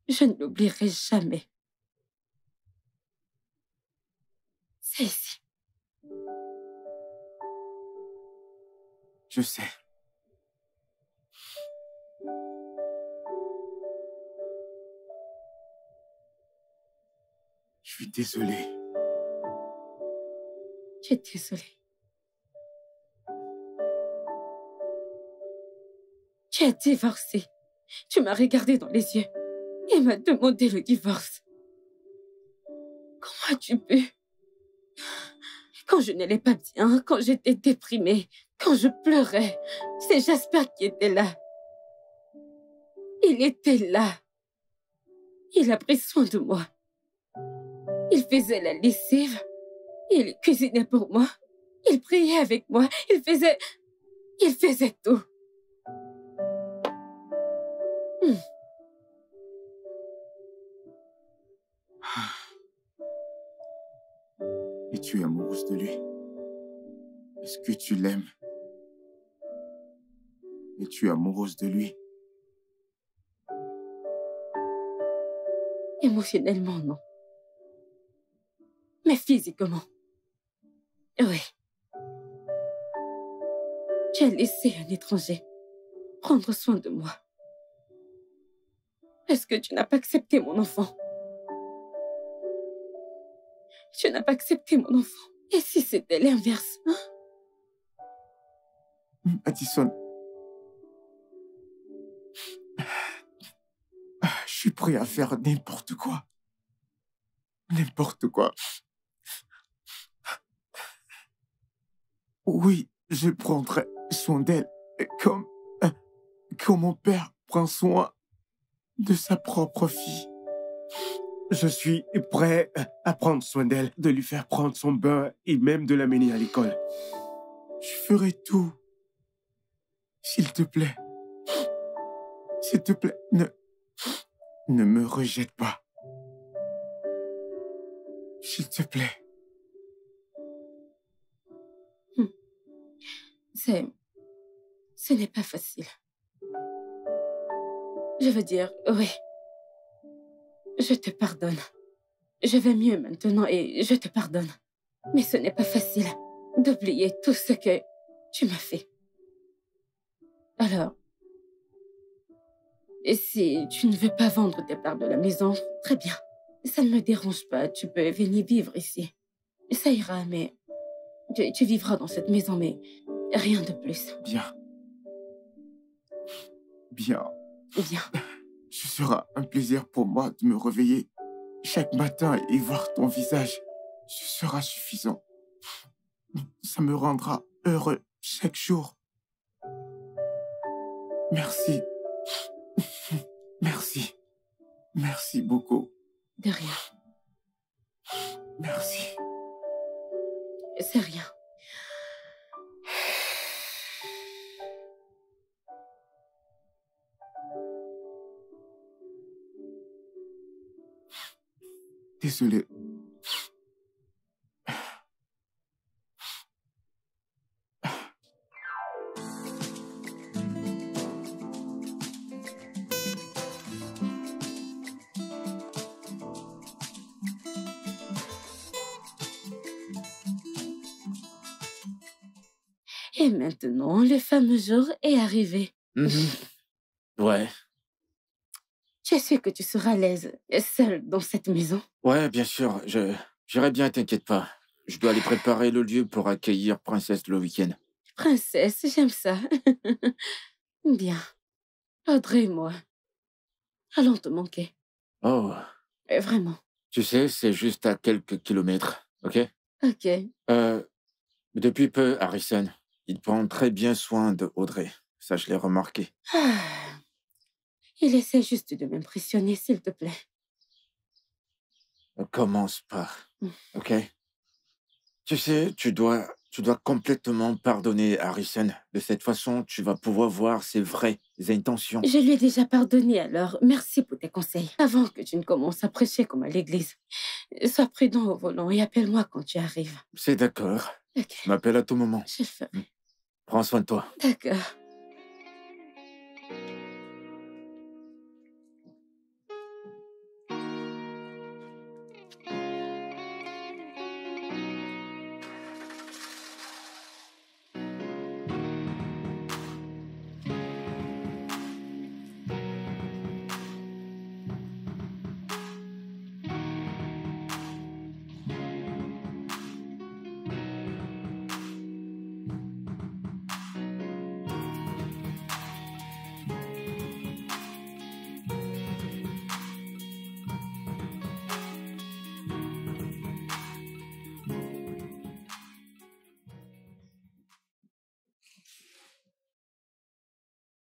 je ne l'oublierai jamais. C'est ici. Je sais. Je suis désolé. Je suis désolée. Tu as divorcé. Tu m'as regardé dans les yeux et m'as demandé le divorce. Comment as-tu pu? Quand je n'allais pas bien, quand j'étais déprimée, Quand je pleurais, c'est Jasper qui était là. Il était là. Il a pris soin de moi. Il faisait la lessive. Il cuisinait pour moi. Il priait avec moi. Il faisait tout. Et tu es amoureuse de lui? Est-ce que tu l'aimes? Et tu es amoureuse de lui? Émotionnellement, non. Mais physiquement, oui. Tu as laissé un étranger prendre soin de moi. Est-ce que tu n'as pas accepté mon enfant? Tu n'as pas accepté mon enfant. Et si c'était l'inverse, hein? Madison, je suis prêt à faire n'importe quoi. N'importe quoi. Oui, je prendrai soin d'elle comme mon père prend soin de sa propre fille. Je suis prêt à prendre soin d'elle, de lui faire prendre son bain et même de l'amener à l'école. Je ferai tout. S'il te plaît. S'il te plaît, ne me rejette pas. S'il te plaît. Ce n'est pas facile. Je veux dire, oui. Je te pardonne. Je vais mieux maintenant et je te pardonne. Mais ce n'est pas facile d'oublier tout ce que tu m'as fait. Alors, et si tu ne veux pas vendre tes parts de la maison, très bien. Ça ne me dérange pas. Tu peux venir vivre ici. Ça ira, mais tu vivras dans cette maison, mais rien de plus. Bien. Bien. Bien. Ce sera un plaisir pour moi de me réveiller chaque matin et voir ton visage. Ce sera suffisant. Ça me rendra heureux chaque jour. Merci. Merci. Merci beaucoup. De rien. Merci. C'est rien. Désolé. Et maintenant, le fameux jour est arrivé. Ouais. Je sais que tu seras à l'aise, seul dans cette maison. Ouais, bien sûr. J'irai bien, t'inquiète pas. Je dois aller préparer le lieu pour accueillir Princesse le week-end. Princesse, j'aime ça. Bien. Audrey et moi, allons te manquer. Oh. Vraiment. Tu sais, c'est juste à quelques kilomètres, ok? Ok. Depuis peu, Harrison, il prend très bien soin de Audrey. Ça, je l'ai remarqué. Ah. Il essaie juste de m'impressionner, s'il te plaît. Commence par, ok? Tu sais, tu dois complètement pardonner Harrison. De cette façon, tu vas pouvoir voir ses vraies intentions. Je lui ai déjà pardonné, alors merci pour tes conseils. Avant que tu ne commences à prêcher comme à l'église, sois prudent au volant et appelle-moi quand tu arrives. C'est d'accord. Ok. Tu m'appelles à tout moment. Je le ferai. Prends soin de toi. D'accord.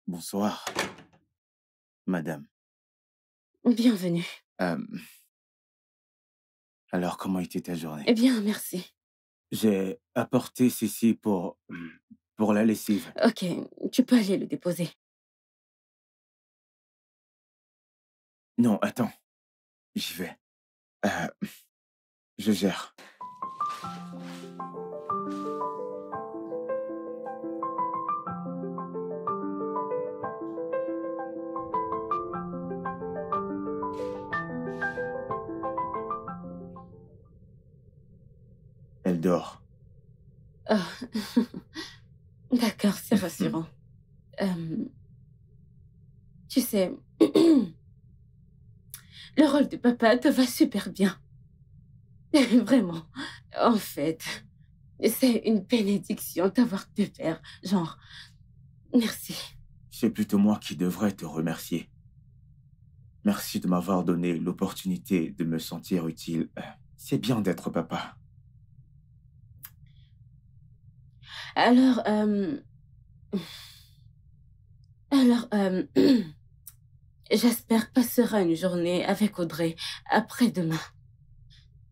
Bonsoir, madame. Bienvenue. Alors, comment était ta journée? Eh bien, merci. J'ai apporté ceci pour la lessive. Ok, tu peux aller le déposer. Non, attends. J'y vais. Je gère. Elle dort. Ah. D'accord, c'est rassurant. Tu sais, le rôle de papa te va super bien. Vraiment. En fait, c'est une bénédiction d'avoir deux pères. Genre, merci. C'est plutôt moi qui devrais te remercier. Merci de m'avoir donné l'opportunité de me sentir utile. C'est bien d'être papa. Alors, j'espère passera une journée avec Audrey après-demain.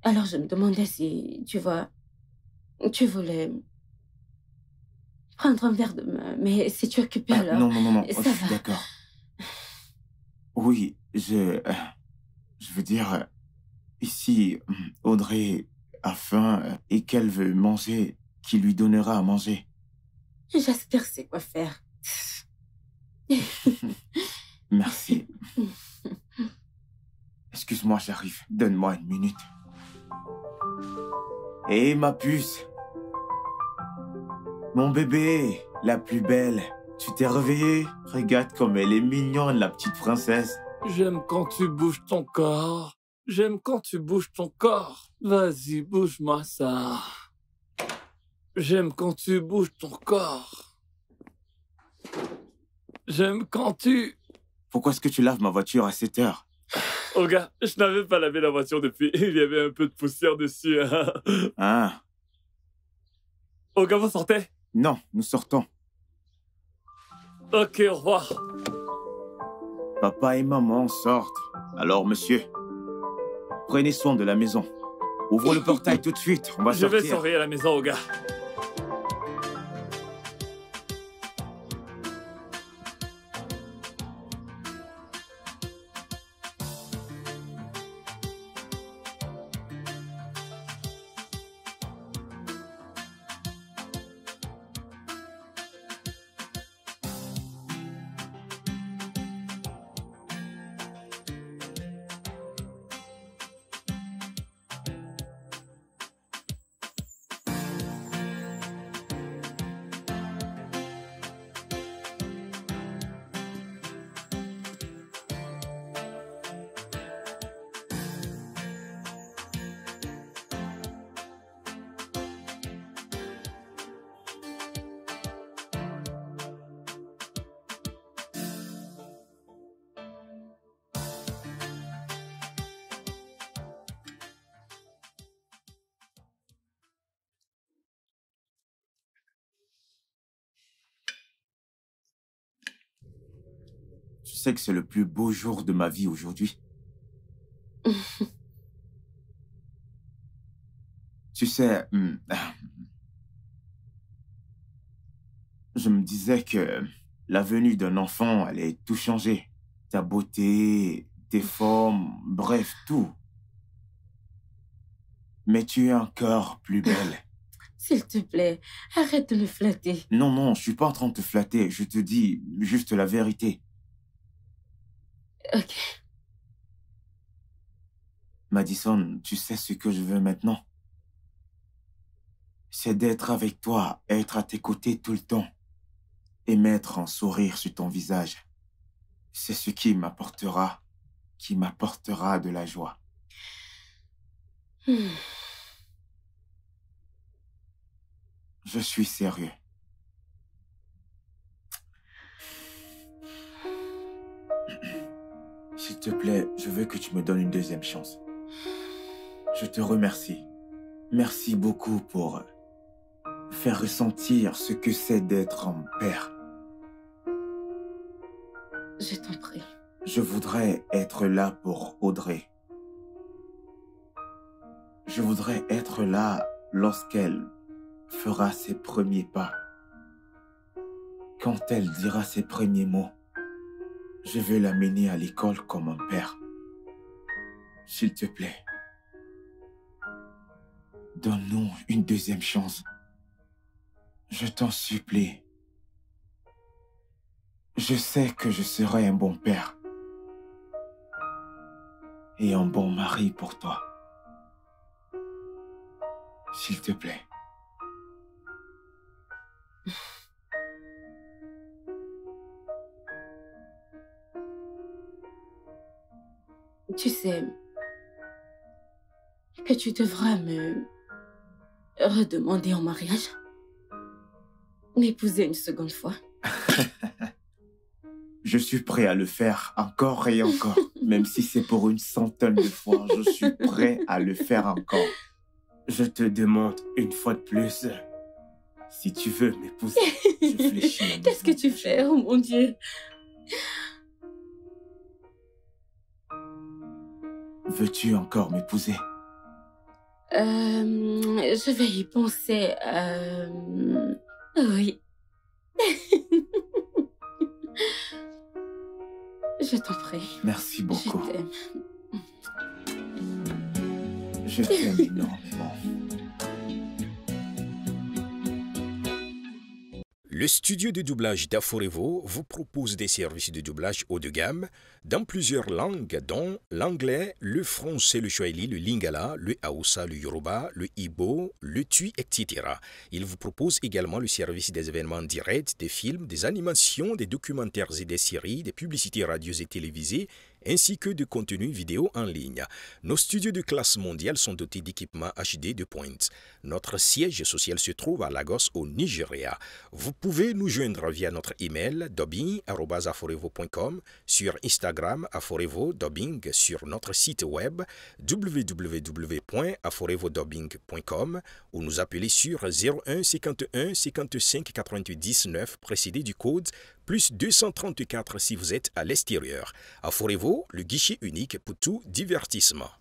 Alors, je me demandais si, tu vois, tu voulais prendre un verre de main, mais si tu es occupé, alors... Non, ça je suis va. d'accord. Oui, je veux dire, ici, Audrey a faim et qu'elle veut manger, qui lui donnera à manger. J'espère c'est quoi faire. Merci. Excuse-moi, j'arrive. Donne-moi une minute. Hé, ma puce. Mon bébé, la plus belle. Tu t'es réveillée? Regarde comme elle est mignonne, la petite princesse. J'aime quand tu bouges ton corps. J'aime quand tu bouges ton corps. Vas-y, bouge-moi ça. J'aime quand tu bouges ton corps. J'aime quand tu... Pourquoi est-ce que tu laves ma voiture à 7 heures? Oh gars, je n'avais pas lavé la voiture depuis. Il y avait un peu de poussière dessus. Ah. Oh gars, vous sortez? Non, nous sortons. Ok, au revoir. Papa et maman sortent. Alors, monsieur, prenez soin de la maison. Ouvre le portail tout de suite, on va Je sortir. vais surveiller la maison, oh gars. Tu sais que c'est le plus beau jour de ma vie aujourd'hui. Tu sais, je me disais que la venue d'un enfant allait tout changer. Ta beauté, tes formes, bref, tout. Mais tu es encore plus belle. S'il te plaît, arrête de me flatter. Non, je suis pas en train de te flatter. Je te dis juste la vérité. Ok. Madison, tu sais ce que je veux maintenant? C'est d'être avec toi, être à tes côtés tout le temps et mettre un sourire sur ton visage. C'est ce qui m'apportera de la joie. Je suis sérieux. S'il te plaît, je veux que tu me donnes une deuxième chance. Je te remercie. Merci beaucoup pour faire ressentir ce que c'est d'être un père. Je t'en prie. Je voudrais être là pour Audrey. Je voudrais être là lorsqu'elle fera ses premiers pas. Quand elle dira ses premiers mots, je vais l'amener à l'école comme un père. S'il te plaît, donne-nous une deuxième chance. Je t'en supplie. Je sais que je serai un bon père et un bon mari pour toi. S'il te plaît. Tu sais que tu devras me redemander en mariage, m'épouser une seconde fois. Je suis prêt à le faire encore et encore. Même si c'est pour une centaine de fois, je suis prêt à le faire encore. Je te demande une fois de plus, si tu veux m'épouser, je fléchis. Qu'est-ce que tu fais, oh mon Dieu? Veux-tu encore m'épouser? Je vais y penser. Oui. Je t'en prie. Merci beaucoup. Je t'aime. Je t'aime énormément. Le studio de doublage d'Aforevo vous propose des services de doublage haut de gamme dans plusieurs langues, dont l'anglais, le français, le swahili, le lingala, le hausa, le yoruba, le igbo, le tui, etc. Il vous propose également le service des événements directs, des films, des animations, des documentaires et des séries, des publicités radios et télévisées, ainsi que de contenus vidéo en ligne. Nos studios de classe mondiale sont dotés d'équipements HD de pointe. Notre siège social se trouve à Lagos, au Nigeria. Vous pouvez nous joindre via notre email dubbing@aforevo.com, sur Instagram Aforevo Dubbing, sur notre site web www.aforevodubbing.com ou nous appeler sur 01 51 55 88 19 précédé du code plus 234 si vous êtes à l'extérieur. Aforevo, le guichet unique pour tout divertissement.